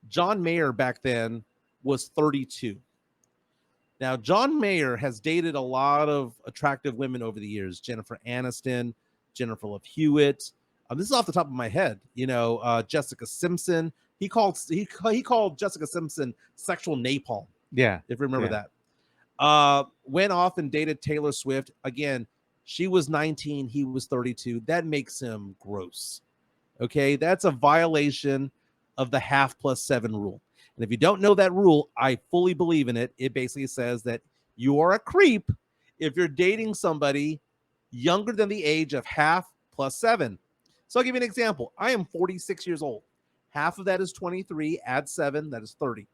John Mayer back then was 32. Now, John Mayer has dated a lot of attractive women over the years: Jennifer Aniston, Jennifer Love Hewitt. This is off the top of my head. Jessica Simpson. He called Jessica Simpson sexual napalm. Yeah. If you remember Yeah. that. Went off and dated Taylor Swift. Again, she was 19, he was 32. That makes him gross. Okay, that's a violation of the half plus 7 rule. And if you don't know that rule, I fully believe in it. It basically says that you are a creep if you're dating somebody younger than the age of half plus 7. So I'll give you an example. I am 46 years old. Half of that is 23, add 7, that is 30.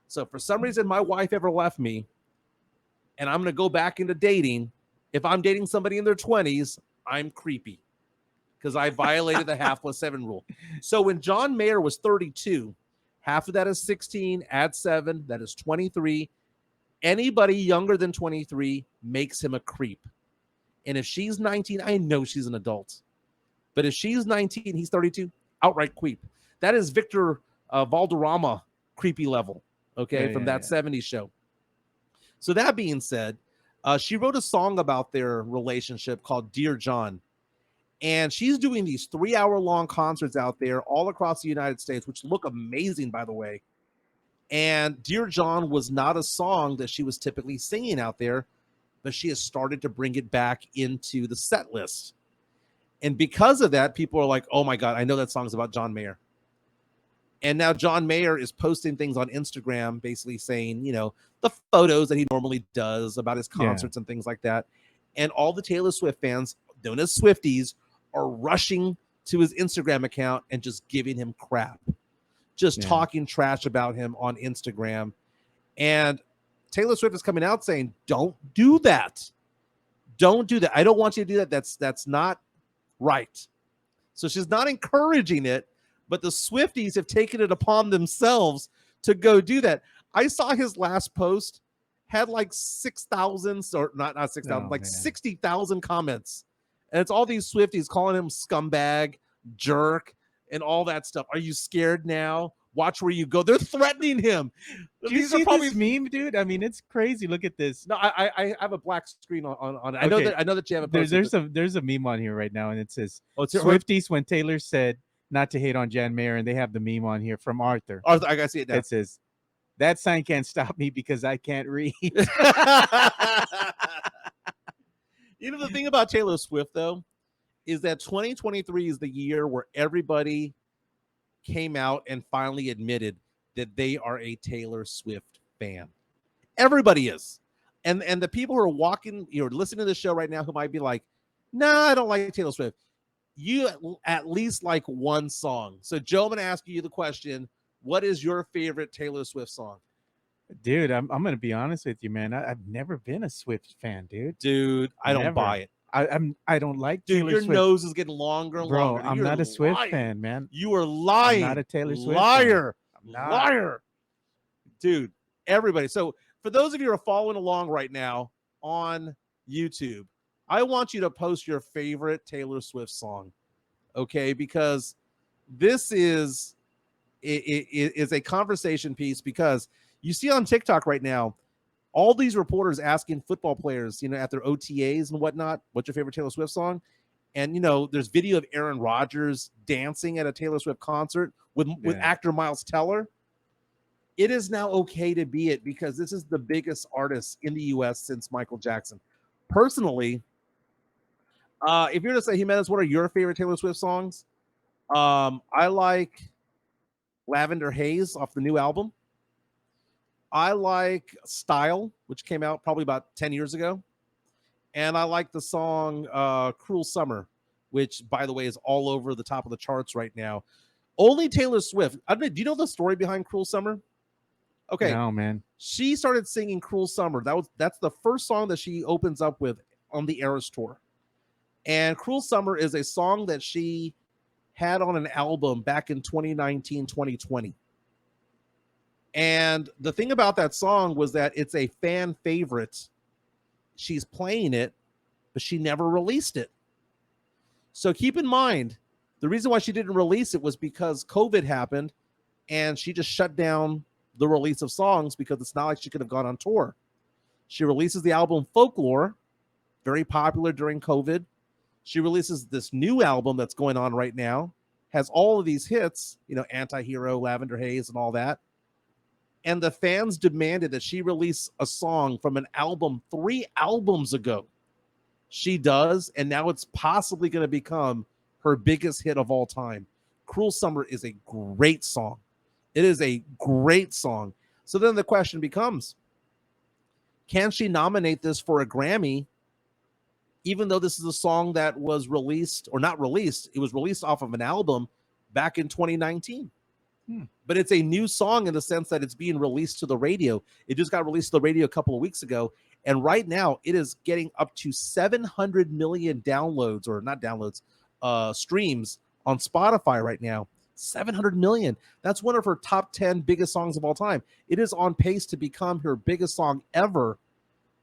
So if for some reason my wife ever left me and I'm going to go back into dating, if I'm dating somebody in their 20s, I'm creepy because I violated the half plus 7 rule. So when John Mayer was 32, half of that is 16, add 7, that is 23. Anybody younger than 23 makes him a creep. And if she's 19, I know she's an adult. But if she's 19, he's 32, outright creep. That is Victor Valderrama creepy level, okay, from that 70s show. So that being said, she wrote a song about their relationship called Dear John. And she's doing these 3-hour-long concerts out there all across the United States, which look amazing, by the way. And Dear John was not a song that she was typically singing out there, but she has started to bring it back into the set list. And because of that, people are like, oh my God, I know that song's about John Mayer. And now John Mayer is posting things on Instagram, basically saying, the photos that he normally does about his concerts and things like that. And all the Taylor Swift fans, known as Swifties, are rushing to his Instagram account and just giving him crap, just talking trash about him on Instagram. And Taylor Swift is coming out saying, don't do that. Don't do that. I don't want you to do that. That's not right. So she's not encouraging it, but the Swifties have taken it upon themselves to go do that. I saw his last post had like 6,000 or not 6,000, like 60,000 comments. And it's all these Swifties calling him scumbag, jerk, and all that stuff. Are you scared now? Watch where you go. They're threatening him. Do you see this meme, dude? I mean, it's crazy. Look at this. No, I have a black screen on it. I know that you have a post. There's a meme on here right now, and it says it's Swifties when Taylor said not to hate on Jan Mayer, and they have the meme on here from Arthur. I gotta see it now. It says, that sign can't stop me because I can't read. The thing about Taylor Swift, though, is that 2023 is the year where everybody came out and finally admitted that they are a Taylor Swift fan. Everybody is. And the people who are listening to the show right now who might be like, nah, I don't like Taylor Swift. You at least like one song. So, Joe, I'm going to ask you the question. What is your favorite Taylor Swift song? Dude, I'm going to be honest with you, man. I've never been a Swift fan, dude. Dude, I don't buy it. I don't like Dude, Taylor your Swift. nose is getting longer and longer. I'm not a Swift fan, man. You are lying. I'm not a Taylor Swift liar. fan. I'm not. Liar. Dude, everybody. So for those of you who are following along right now on YouTube, I want you to post your favorite Taylor Swift song, okay? Because this is a conversation piece, because you see on TikTok right now, all these reporters asking football players, at their OTAs and whatnot, what's your favorite Taylor Swift song? And, there's video of Aaron Rodgers dancing at a Taylor Swift concert with actor Miles Teller. It is now okay to be it, because this is the biggest artist in the U.S. since Michael Jackson. Personally, if you're to say, Jimenez, what are your favorite Taylor Swift songs? I like Lavender Haze off the new album. I like Style, which came out probably about 10 years ago. And I like the song Cruel Summer, which, by the way, is all over the top of the charts right now. Only Taylor Swift. I don't know, do you know the story behind Cruel Summer? Okay. No, man. She started singing Cruel Summer. That's the first song that she opens up with on the Eras tour. And Cruel Summer is a song that she had on an album back in 2019, 2020. And the thing about that song was that it's a fan favorite. She's playing it, but she never released it. So keep in mind, the reason why she didn't release it was because COVID happened and she just shut down the release of songs because it's not like she could have gone on tour. She releases the album Folklore, very popular during COVID. She releases this new album that's going on right now, has all of these hits, Anti-Hero, Lavender Haze, and all that. And the fans demanded that she release a song from an album 3 albums ago. She does, and now it's possibly going to become her biggest hit of all time. Cruel Summer is a great song. It is a great song. So then the question becomes, can she nominate this for a Grammy, even though this is a song that was released, or not released, it was released off of an album back in 2019. But it's a new song in the sense that it's being released to the radio. It just got released to the radio a couple of weeks ago. And right now it is getting up to 700 million downloads, or not downloads, streams on Spotify right now. 700 million. That's one of her top 10 biggest songs of all time. It is on pace to become her biggest song ever.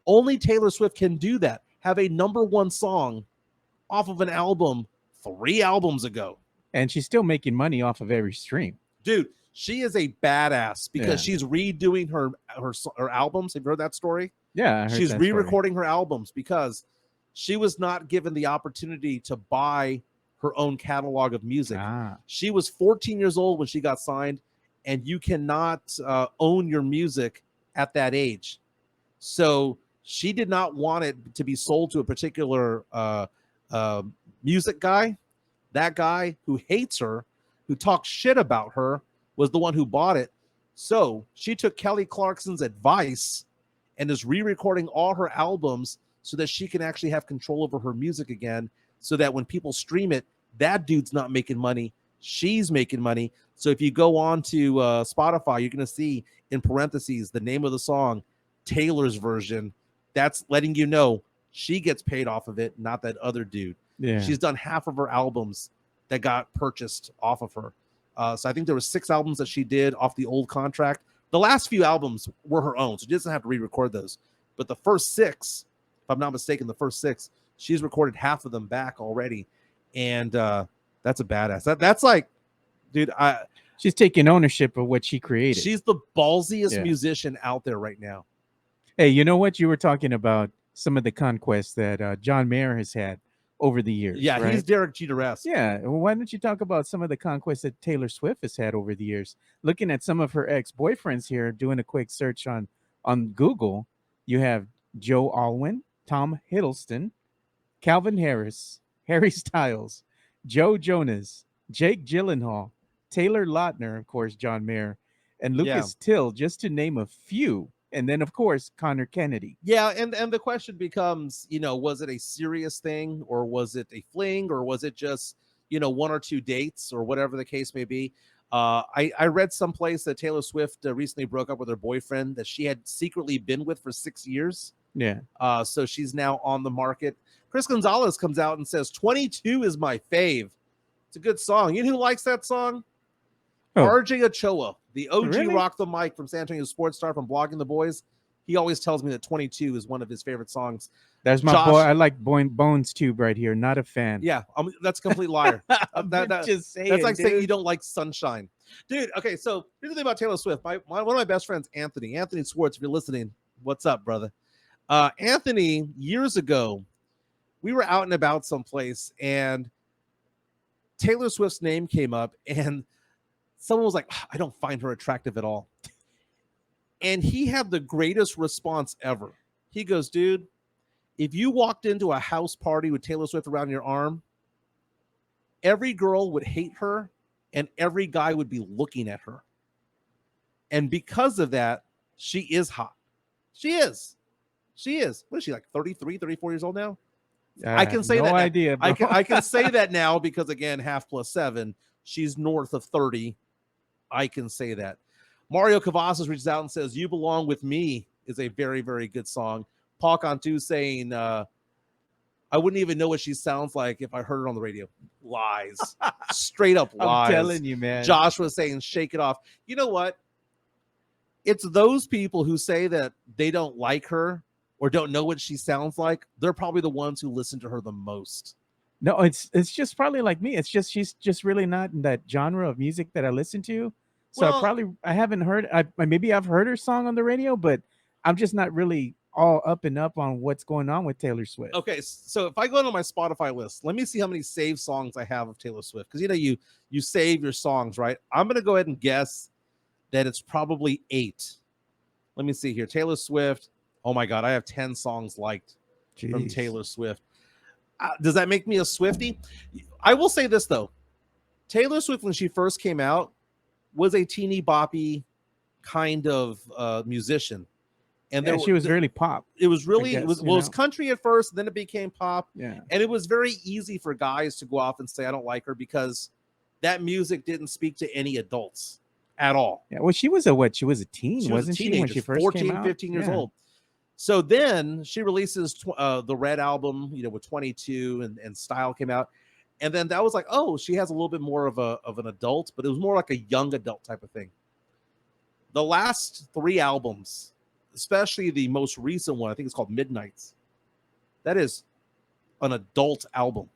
Only Taylor Swift can do that. Have a number 1 song off of an album 3 albums ago. And she's still making money off of every stream. Dude, she is a badass because she's redoing her albums. Have you heard that story? Yeah, I heard she's that re-recording her albums because she was not given the opportunity to buy her own catalog of music. She was 14 years old when she got signed, and you cannot own your music at that age. So she did not want it to be sold to a particular music guy. That guy who hates her, who talks shit about her, was the one who bought it. So she took Kelly Clarkson's advice and is re-recording all her albums so that she can actually have control over her music again, so that when people stream it, that dude's not making money, she's making money. So if you go on to Spotify, you're going to see in parentheses the name of the song, Taylor's version. That's letting you know she gets paid off of it, not that other dude. Yeah. She's done half of her albums that got purchased off of her. So I think there were 6 albums that she did off the old contract. The last few albums were her own, so she doesn't have to re-record those. But the first 6, if I'm not mistaken, she's recorded half of them back already. And that's a badass. That's like, dude, she's taking ownership of what she created. She's the ballsiest musician out there right now. Hey, you know what? You were talking about some of the conquests that John Mayer has had over the years. Yeah, right? He's Derek Jeter-esque. Yeah. Well, why don't you talk about some of the conquests that Taylor Swift has had over the years? Looking at some of her ex-boyfriends here, doing a quick search on Google, you have Joe Alwyn, Tom Hiddleston, Calvin Harris, Harry Styles, Joe Jonas, Jake Gyllenhaal, Taylor Lautner, of course, John Mayer, and Lucas Till, just to name a few. And then, of course, Connor Kennedy. Yeah, and the question becomes, was it a serious thing, or was it a fling, or was it just, 1 or 2 dates, or whatever the case may be? I read someplace that Taylor Swift recently broke up with her boyfriend that she had secretly been with for 6 years. Yeah. So she's now on the market. Chris Gonzalez comes out and says, 22 is my fave. It's a good song. You know who likes that song? RJ Ochoa, the OG Rock the Mic from San Antonio Sports Star, from Blogging the Boys. He always tells me that 22 is one of his favorite songs. That's my boy. I like Bones Tube right here. Not a fan. Yeah, that's a complete liar. Just saying, that's like dude. saying you don't like Sunshine. Dude, okay, so here's the thing about Taylor Swift. One of my best friends, Anthony Swartz, if you're listening, what's up, brother? Anthony, years ago, we were out and about someplace, and Taylor Swift's name came up, and someone was like, I don't find her attractive at all. And he had the greatest response ever. He goes, dude, if you walked into a house party with Taylor Swift around your arm, every girl would hate her and every guy would be looking at her. And because of that, she is hot. She is. She is. What is she, like 33, 34 years old now? I can say no that. idea, bro. I can say that now because again, half plus 7, she's north of 30. I can say that. Mario Cavazos reaches out and says, "You Belong With Me" is a very, very good song. Paul Cantu saying, "I wouldn't even know what she sounds like if I heard her on the radio." Lies. Straight up lies. I'm telling you, man. Josh was saying, "Shake It Off." You know what? It's those people who say that they don't like her or don't know what she sounds like. They're probably the ones who listen to her the most. No, it's just probably like me. It's just she's just really not in that genre of music that I listen to. So Well, I haven't heard. Maybe I've heard her song on the radio, but I'm just not really all up and up on what's going on with Taylor Swift. okay, so if I go into my Spotify list, let me see how many saved songs I have of Taylor Swift, because you save your songs, right? I'm gonna go ahead and guess that it's probably 8. Let me see here. Taylor Swift. Oh my God, I have 10 songs liked from Jeez. Taylor Swift. Does that make me a Swiftie? I will say this though. Taylor Swift, when she first came out, was a teeny boppy kind of musician. And she was really pop. It was really, guess, it was country at first, then it became pop. Yeah. And it was very easy for guys to go off and say, I don't like her, because that music didn't speak to any adults at all. Yeah. Well, she was a what? She was a teen, She was wasn't a she, teenager, when she first 14, came out? 15 years Yeah. old. So then she releases the Red album, with 22 and Style came out. And then that was like, oh, she has a little bit more of an adult, but it was more like a young adult type of thing. The last 3 albums, especially the most recent one, I think it's called Midnights. That is an adult album.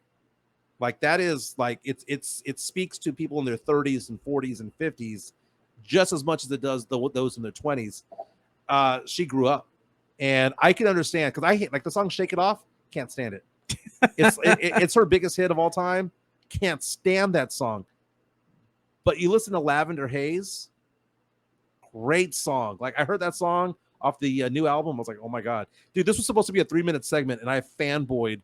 Like that is like it speaks to people in their 30s and 40s and 50s just as much as it does those in their 20s. She grew up, and I can understand, because I hate, like, the song "Shake It Off." Can't stand it. It's her biggest hit of all time. Can't stand that song. But you listen to Lavender Haze, great song. Like, I heard that song off the new album. I was like, oh my God, dude, this was supposed to be a 3-minute segment, and I fanboyed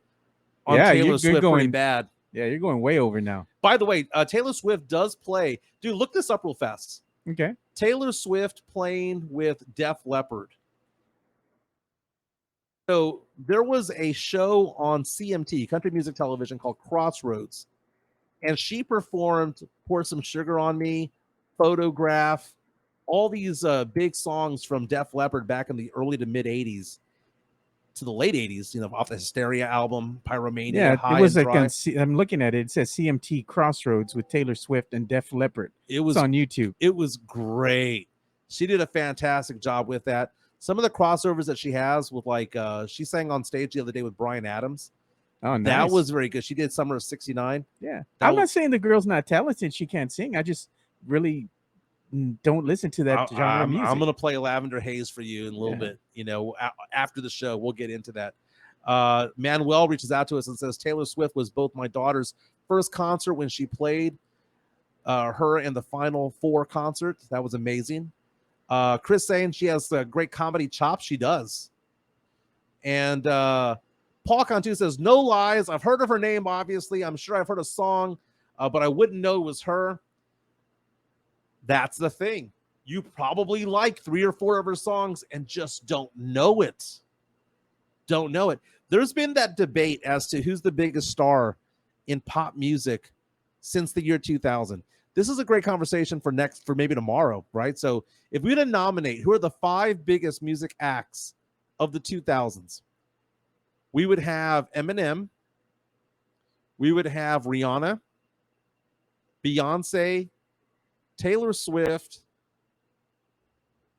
on Taylor Swift pretty bad. Yeah, you're going way over now. By the way, Taylor Swift does play. Dude, look this up real fast. Okay. Taylor Swift playing with Def Leppard. So there was a show on CMT, Country Music Television, called Crossroads, and she performed "Pour Some Sugar on Me," "Photograph," all these big songs from Def Leppard back in the early to mid 80s to the late 80s, off the Hysteria album, Pyromania. Yeah, High it was and like Dry. I'm looking at it. It says CMT Crossroads with Taylor Swift and Def Leppard. It's on YouTube. It was great. She did a fantastic job with that. Some of the crossovers that she has with, like, she sang on stage the other day with Bryan Adams. Oh, nice. That was very good. She did Summer of '69. Yeah. I'm not saying the girl's not talented. She can't sing. I just really don't listen to that genre of music. I'm going to play Lavender Haze for you in a little bit. After the show, we'll get into that. Manuel reaches out to us and says, Taylor Swift was both my daughter's first concert when she played her in the Final Four concert. That was amazing. Chris saying she has great comedy chops. She does. And Paul Cantu says, no lies. I've heard of her name, obviously. I'm sure I've heard a song, but I wouldn't know it was her. That's the thing. You probably like 3 or 4 of her songs and just don't know it. Don't know it. There's been that debate as to who's the biggest star in pop music since the year 2000. This is a great conversation for maybe tomorrow, right? So if we were to nominate who are the 5 biggest music acts of the 2000s, we would have Eminem, we would have Rihanna, Beyonce, Taylor Swift,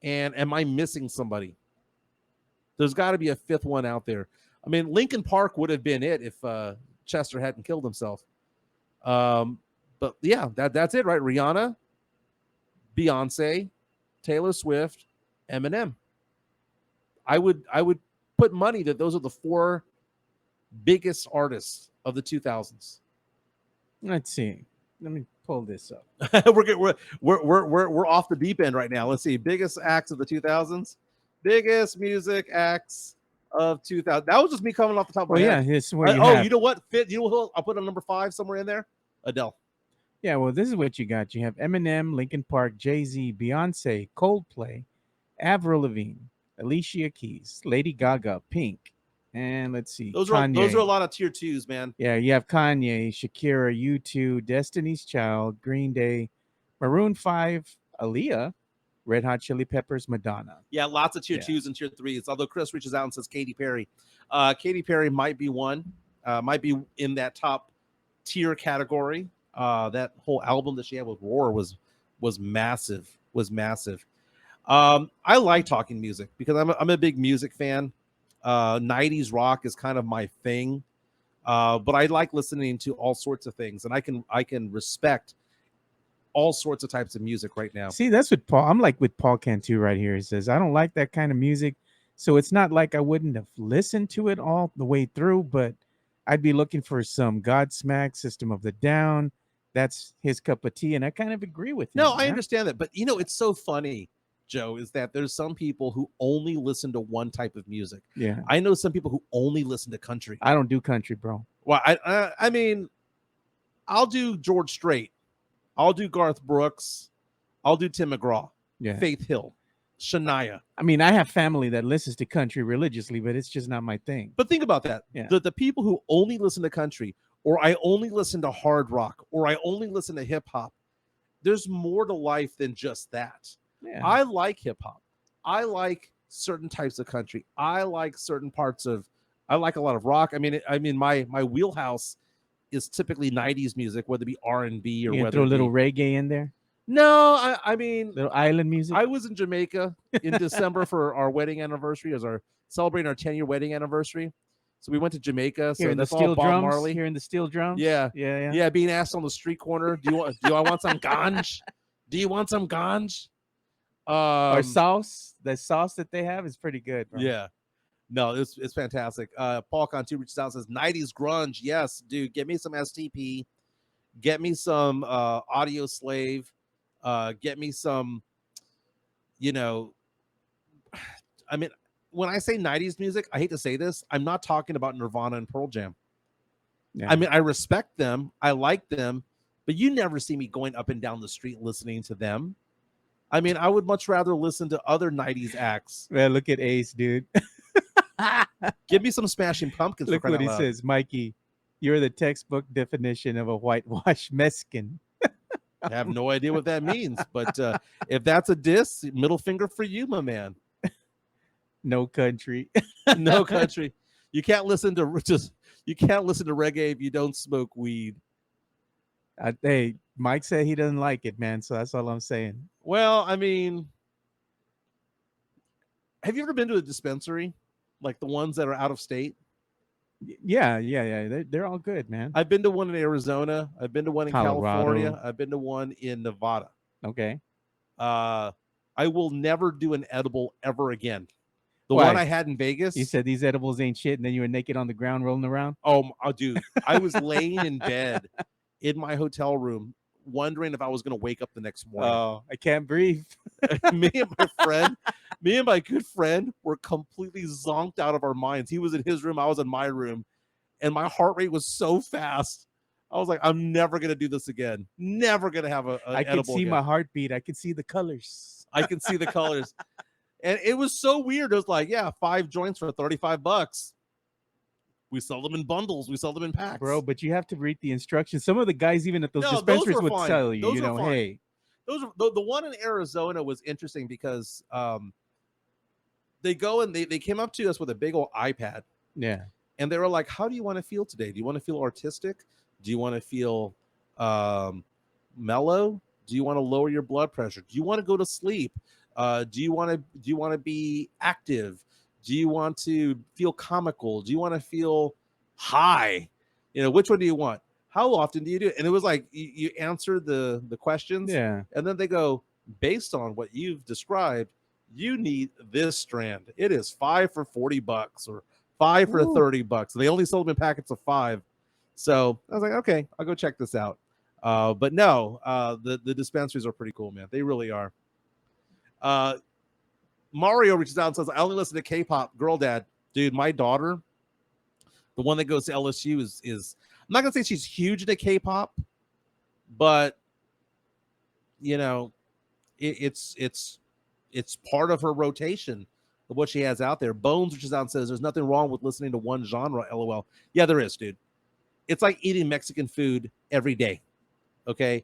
and am I missing somebody? There's got to be a 5th one out there. I mean, Linkin Park would have been it if Chester hadn't killed himself. But yeah, that's it, right? Rihanna, Beyonce, Taylor Swift, Eminem. I would put money that those are the 4 biggest artists of the 2000s. Let's see. Let me pull this up. we're off the deep end right now. Let's see. Biggest acts of the 2000s. Biggest music acts of 2000. That was just me coming off the top of my head. Yeah, it's where you have. You know what? I'll put a number 5 somewhere in there. Adele. Yeah, well, this is what you got. You have Eminem, Linkin Park, Jay-Z, Beyonce, Coldplay, Avril Lavigne, Alicia Keys, Lady Gaga, Pink, and let's see, Those Kanye. are a lot of tier 2s, man. Yeah, you have Kanye, Shakira, U2, Destiny's Child, Green Day, Maroon 5, Aaliyah, Red Hot Chili Peppers, Madonna. Yeah, lots of tier Yeah. 2s and tier 3s. Although Chris reaches out and says Katy Perry. Katy Perry might be one, might be in that top tier category. That whole album that she had with Roar was massive. Was massive. I like talking music because I'm a big music fan. 90s rock is kind of my thing. But I like listening to all sorts of things, and I can respect all sorts of types of music right now. See, that's what Paul. I'm like with Paul Cantu right here. He says, I don't like that kind of music. So it's not like I wouldn't have listened to it all the way through, but I'd be looking for some Godsmack, System of the Down. That's his cup of tea. And I kind of agree with him. No, I understand that. But, it's so funny, Joe, is that there's some people who only listen to one type of music. Yeah. I know some people who only listen to country. I don't do country, bro. Well, I mean, I'll do George Strait. I'll do Garth Brooks. I'll do Tim McGraw. Yeah. Faith Hill. Shania. I mean, I have family that listens to country religiously, but it's just not my thing. But think about that. Yeah. The people who only listen to country, or I only listen to hard rock, or I only listen to hip hop, there's more to life than just that. Yeah. I like hip hop. I like certain types of country. I like certain parts of. I like a lot of rock. I mean, my wheelhouse is typically 90s music, whether it be R&B or You whether throw a it little be, reggae in there, no, I mean, little island music. I was in Jamaica in December for our wedding anniversary, as our celebrating our 10-year wedding anniversary. So we went to Jamaica. So Hearing the that's all steel Bob drums. Marley. Hearing the steel drums. Yeah. Yeah. Being asked on the street corner, do I want some ganj? Do you want some ganj? Or sauce. The sauce that they have is pretty good, bro. Yeah. No, it's fantastic. Paul Cantu reaches out and says 90s grunge. Yes, dude, get me some STP. Get me some Audio Slave. Get me some, I mean, when I say 90s music, I hate to say this, I'm not talking about Nirvana and Pearl Jam. Yeah. I mean, I respect them. I like them, but you never see me going up and down the street listening to them. I mean, I would much rather listen to other 90s acts. Man, look at Ace, dude. Give me some Smashing Pumpkins. Look for what crying he out loud. says, Mikey. You're the textbook definition of a whitewash Mexican. I have no idea what that means, but if that's a diss, middle finger for you, my man. No country. No country. You can't listen to reggae if you don't smoke weed. Hey, Mike said he doesn't like it, man. So that's all I'm saying. Well, I mean, have you ever been to a dispensary, like the ones that are out of state? Yeah. They're all good, man. I've been to one in Arizona. I've been to one in Colorado. California. I've been to one in Nevada. Okay. I will never do an edible ever again. The Why? one I had in Vegas. You said these edibles ain't shit, and then you were naked on the ground rolling around? Oh, dude, I was laying in bed in my hotel room wondering if I was going to wake up the next morning. Oh, I can't breathe. me and my good friend were completely zonked out of our minds. He was in his room, I was in my room, and my heart rate was so fast. I was like, I'm never going to do this again. Never going to have an I edible can see again. my heartbeat. I can see the colors. I can see the colors. And it was so weird. It was like, yeah, 5 joints for $35. We sell them in bundles. We sell them in packs. Bro, but you have to read the instructions. Some of the guys, even at those No, dispensaries, those were would fine. tell you, Those were fine. hey. Those are, the one in Arizona was interesting because they go and they came up to us with a big old iPad. Yeah. And they were like, how do you want to feel today? Do you want to feel artistic? Do you want to feel mellow? Do you want to lower your blood pressure? Do you want to go to sleep? Do you want to be active? Do you want to feel comical? Do you want to feel high? Which one do you want? How often do you do it? And it was like you answer the questions, Yeah. and then they go, based on what you've described, you need this strand. It is 5 for $40 or 5 for $30. They only sold them in packets of 5. So I was like, okay, I'll go check this out. But no, the dispensaries are pretty cool, man. They really are. Mario reaches out and says, I only listen to K-pop. Girl dad. Dude, my daughter, the one that goes to LSU is I'm not gonna say she's huge into K-pop, but it's part of her rotation of what she has out there. Bones, which is out, says there's nothing wrong with listening to one genre. LOL. Yeah, there is, dude. It's like eating Mexican food every day. Okay,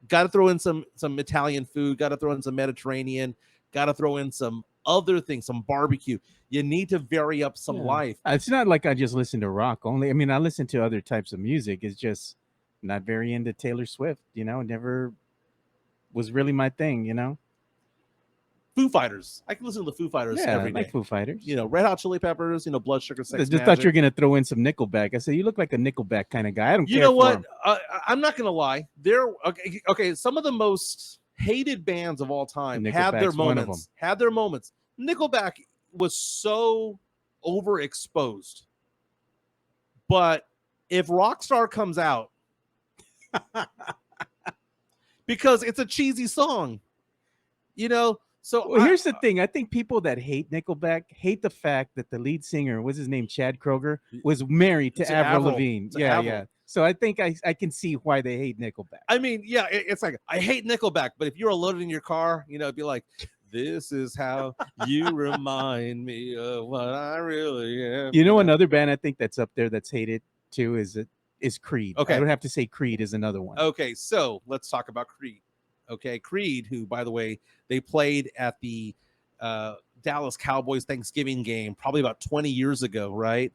got to throw in some Italian food. Got to throw in some Mediterranean. Got to throw in some other things, some barbecue. You need to vary up some life. It's not like I just listen to rock only. I mean, I listen to other types of music. It's just not very into Taylor Swift. Never was really my thing. Foo Fighters. I can listen to the Foo Fighters every day. Like Foo Fighters. Red Hot Chili Peppers. Blood Sugar Sex I just Magic. thought you were gonna throw in some Nickelback. I said you look like a Nickelback kind of guy. I don't care. You know what? For I'm not gonna lie. They're okay. Some of the most hated bands of all time had their moments. Nickelback was so overexposed. But if Rockstar comes out, because it's a cheesy song, So here's the thing. I think people that hate Nickelback hate the fact that the lead singer, what's his name, Chad Kroeger, was married to Avril Lavigne. Yeah. So I think I can see why they hate Nickelback. I mean, yeah, it's like, I hate Nickelback, but if you're loaded in your car, it'd be like, this is how you remind me of what I really am. Another band I think that's up there that's hated too is Creed. Okay. I would have to say Creed is another one. Okay, so let's talk about Creed. Okay, Creed, who, by the way, they played at the Dallas Cowboys Thanksgiving game probably about 20 years ago, right?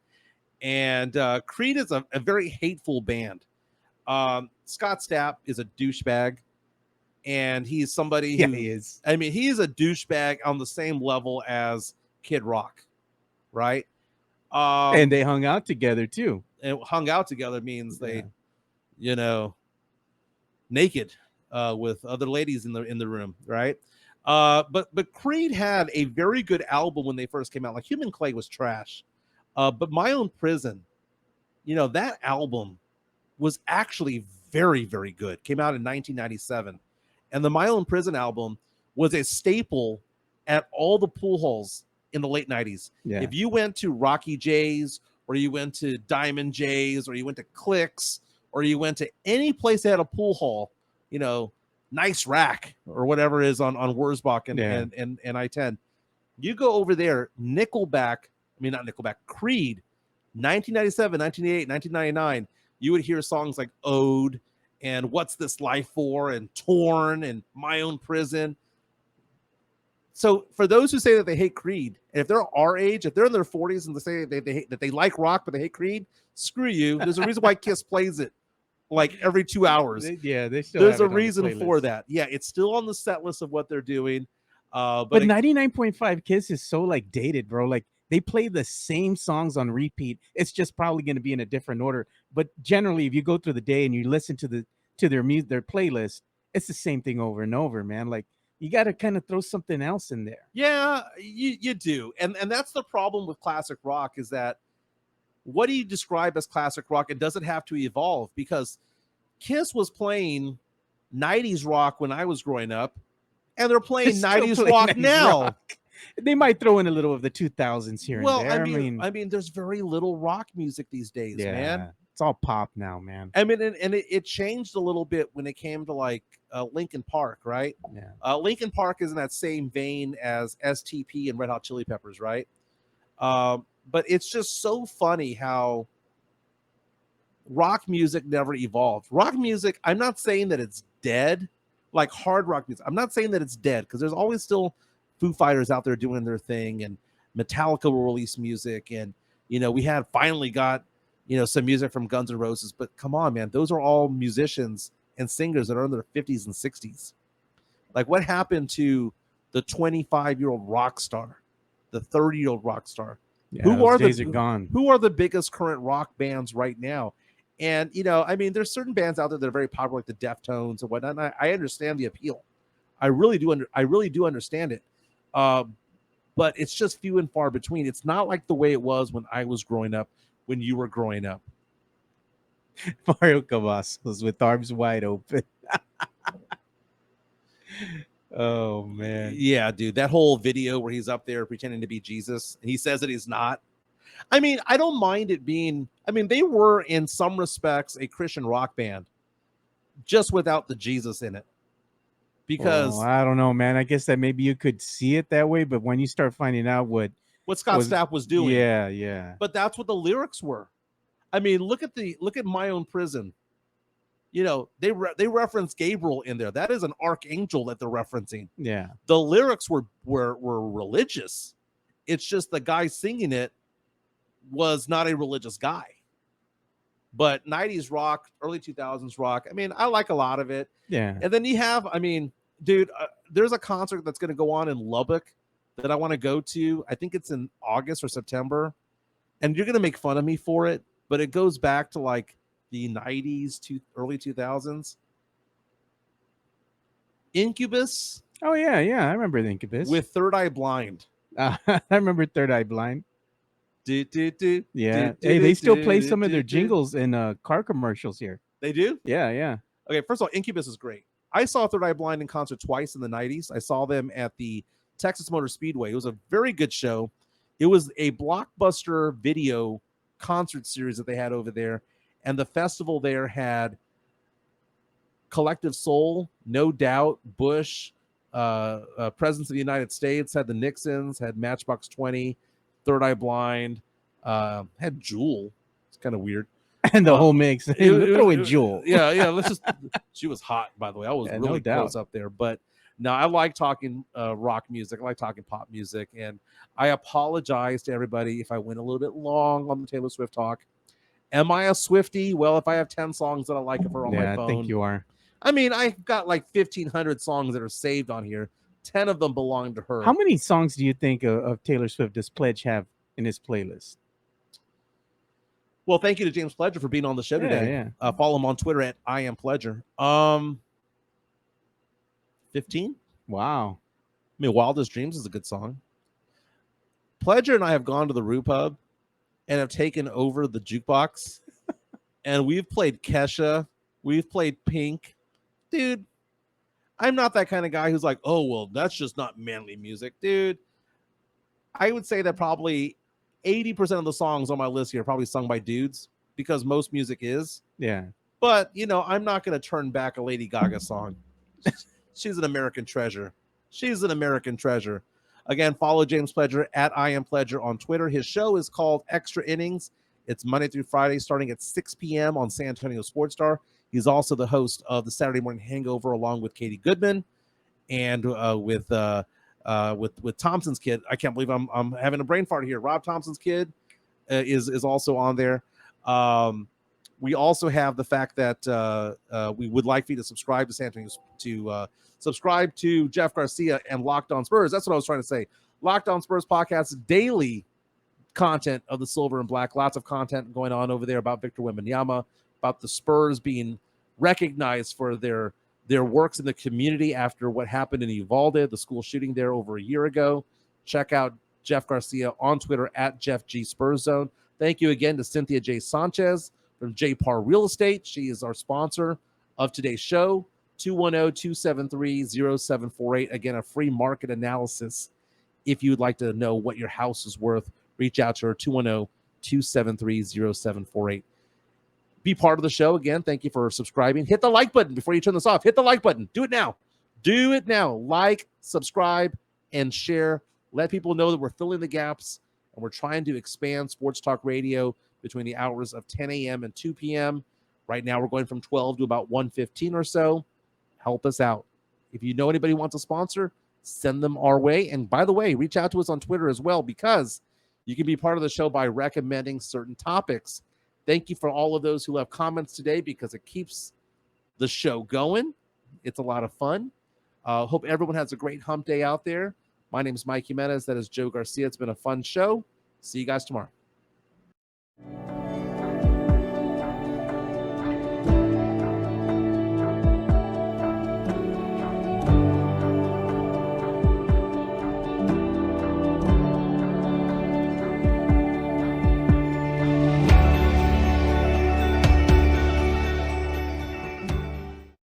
And Creed is a very hateful band. Scott Stapp is a douchebag, and he's somebody who, he is. I mean, he is a douchebag on the same level as Kid Rock, right? And they hung out together too. And hung out together means they, naked. With other ladies in the room, right? But Creed had a very good album when they first came out. Like Human Clay was trash, but My Own Prison, that album was actually very, very good. Came out in 1997, and the My Own Prison album was a staple at all the pool halls in the late 90s. Yeah. If you went to Rocky J's, or you went to Diamond J's, or you went to Clicks, or you went to any place that had a pool hall, Nice Rack or whatever is on Wurzbach and I-10. You go over there, Creed, 1997, 1988, 1999, you would hear songs like Ode and What's This Life For and Torn and My Own Prison. So for those who say that they hate Creed, and if they're our age, if they're in their 40s and they say that they like rock but they hate Creed, screw you. There's a reason why Kiss plays it like every 2 hours. They still there's a reason for that. Yeah, it's still on the set list of what they're doing. But 99.5 Kiss is so like dated, bro. Like they play the same songs on repeat. It's just probably going to be in a different order. But generally, if you go through the day and you listen to their playlist, it's the same thing over and over, man. Like you got to kind of throw something else in there. Yeah, you do. And that's the problem with classic rock is that what do you describe as classic rock? It doesn't have to evolve because Kiss was playing 90s rock when I was growing up, and they're playing 90s rock now. Rock. They might throw in a little of the 2000s here and there. I mean, there's very little rock music these days, man. It's all pop now, man. I mean, and it changed a little bit when it came to like Linkin Park, right? Yeah. Linkin Park is in that same vein as STP and Red Hot Chili Peppers, right? But it's just so funny how rock music never evolved. Rock music, I'm not saying that it's dead, like hard rock music. I'm not saying that it's dead because there's always still Foo Fighters out there doing their thing, and Metallica will release music, and we had finally got some music from Guns N' Roses. But come on, man, those are all musicians and singers that are in their 50s and 60s. Like, what happened to the 25-year-old rock star, the 30-year-old rock star? Yeah, who are gone? Who are the biggest current rock bands right now? And I mean, there's certain bands out there that are very popular, like the Deftones and whatnot. And I understand the appeal. I really do understand it. But it's just few and far between. It's not like the way it was when I was growing up, when you were growing up. Mario Cavazos with arms wide open. Oh man. Yeah, dude, that whole video where he's up there pretending to be Jesus, he says that he's not. I mean, I don't mind it being, they were in some respects a Christian rock band, just without the Jesus in it. because I don't know, man. I guess that maybe you could see it that way, but when you start finding out what Scott Stapp was doing, yeah. But that's what the lyrics were. I mean, look at My Own Prison. You know, they reference Gabriel in there. That is an archangel that they're referencing. Yeah. The lyrics were religious. It's just the guy singing it was not a religious guy. But 90s rock, early 2000s rock, I mean, I like a lot of it. Yeah. And then you have, I mean, dude, there's a concert that's going to go on in Lubbock that I want to go to. I think it's in August or September. And you're going to make fun of me for it, but it goes back to like the 90s to early 2000s. Incubus. Oh, yeah. I remember the Incubus. With Third Eye Blind. I remember Third Eye Blind. Yeah. Hey, they still play some of their jingles in car commercials here. They do? Yeah. Okay, first of all, Incubus is great. I saw Third Eye Blind in concert twice in the 90s. I saw them at the Texas Motor Speedway. It was a very good show. It was a blockbuster video concert series that they had over there. And the festival there had Collective Soul, No Doubt, Bush, Presidents of the United States, had the Nixons, had Matchbox 20, Third Eye Blind, had Jewel. It's kind of weird. And the whole mix. Throw in Jewel. Yeah. Let's just. She was hot, by the way. I was really close up there. But no, I like talking rock music. I like talking pop music. And I apologize to everybody if I went a little bit long on the Taylor Swift talk. Am I a Swiftie? Well, if I have 10 songs that I like of her on my phone. I think you are. I mean, I've got like 1,500 songs that are saved on here. 10 of them belong to her. How many songs do you think of Taylor Swift does Pledge have in his playlist? Well, thank you to James Pledger for being on the show today. Yeah. Follow him on Twitter at I am Pledger. 15. Wow. I mean, Wildest Dreams is a good song. Pledger and I have gone to the Rue Pub and have taken over the jukebox, and we've played Kesha. We've played Pink. Dude, I'm not that kind of guy who's like, oh, well, that's just not manly music. Dude, I would say that probably 80% of the songs on my list here are probably sung by dudes because most music is. Yeah. But, you know, I'm not going to turn back a Lady Gaga song. She's an American treasure. She's an American treasure. Again, follow James Pledger at I am Pledger on Twitter. His show is called Extra Innings. It's Monday through Friday starting at 6 p.m. on San Antonio Sports Star. He's also the host of the Saturday Morning Hangover along with Katie Goodman and with Thompson's kid. I can't believe I'm having a brain fart here. Rob Thompson's kid is also on there. We also have the fact that we would like for you to subscribe to San Antonio, to subscribe to Jeff Garcia and Locked On Spurs. That's what I was trying to say. Locked On Spurs podcast, daily content of the silver and black. Lots of content going on over there about Victor Wembanyama, about the Spurs being recognized for their works in the community after what happened in Uvalde, the school shooting there over a year ago. Check out Jeff Garcia on Twitter at Jeff G Spurs Zone. Thank you again to Cynthia J. Sanchez from J. Parr Real Estate. She is our sponsor of today's show. 210-273-0748. Again, a free market analysis. If you'd like to know what your house is worth, reach out to her, 210-273-0748. Be part of the show. Again, thank you for subscribing. Hit the like button before you turn this off. Hit the like button. Do it now. Do it now. Like, subscribe, and share. Let people know that we're filling the gaps, and we're trying to expand sports talk radio between the hours of 10 a.m. and 2 p.m. Right now, we're going from 12 to about 1:15 or so. Help us out. If you know anybody who wants a sponsor, send them our way. And by the way, reach out to us on Twitter as well, because you can be part of the show by recommending certain topics. Thank you for all of those who left comments today, because it keeps the show going. It's a lot of fun. Hope everyone has a great hump day out there. My name is Mike Jimenez. That is Joe Garcia. It's been a fun show. See you guys tomorrow.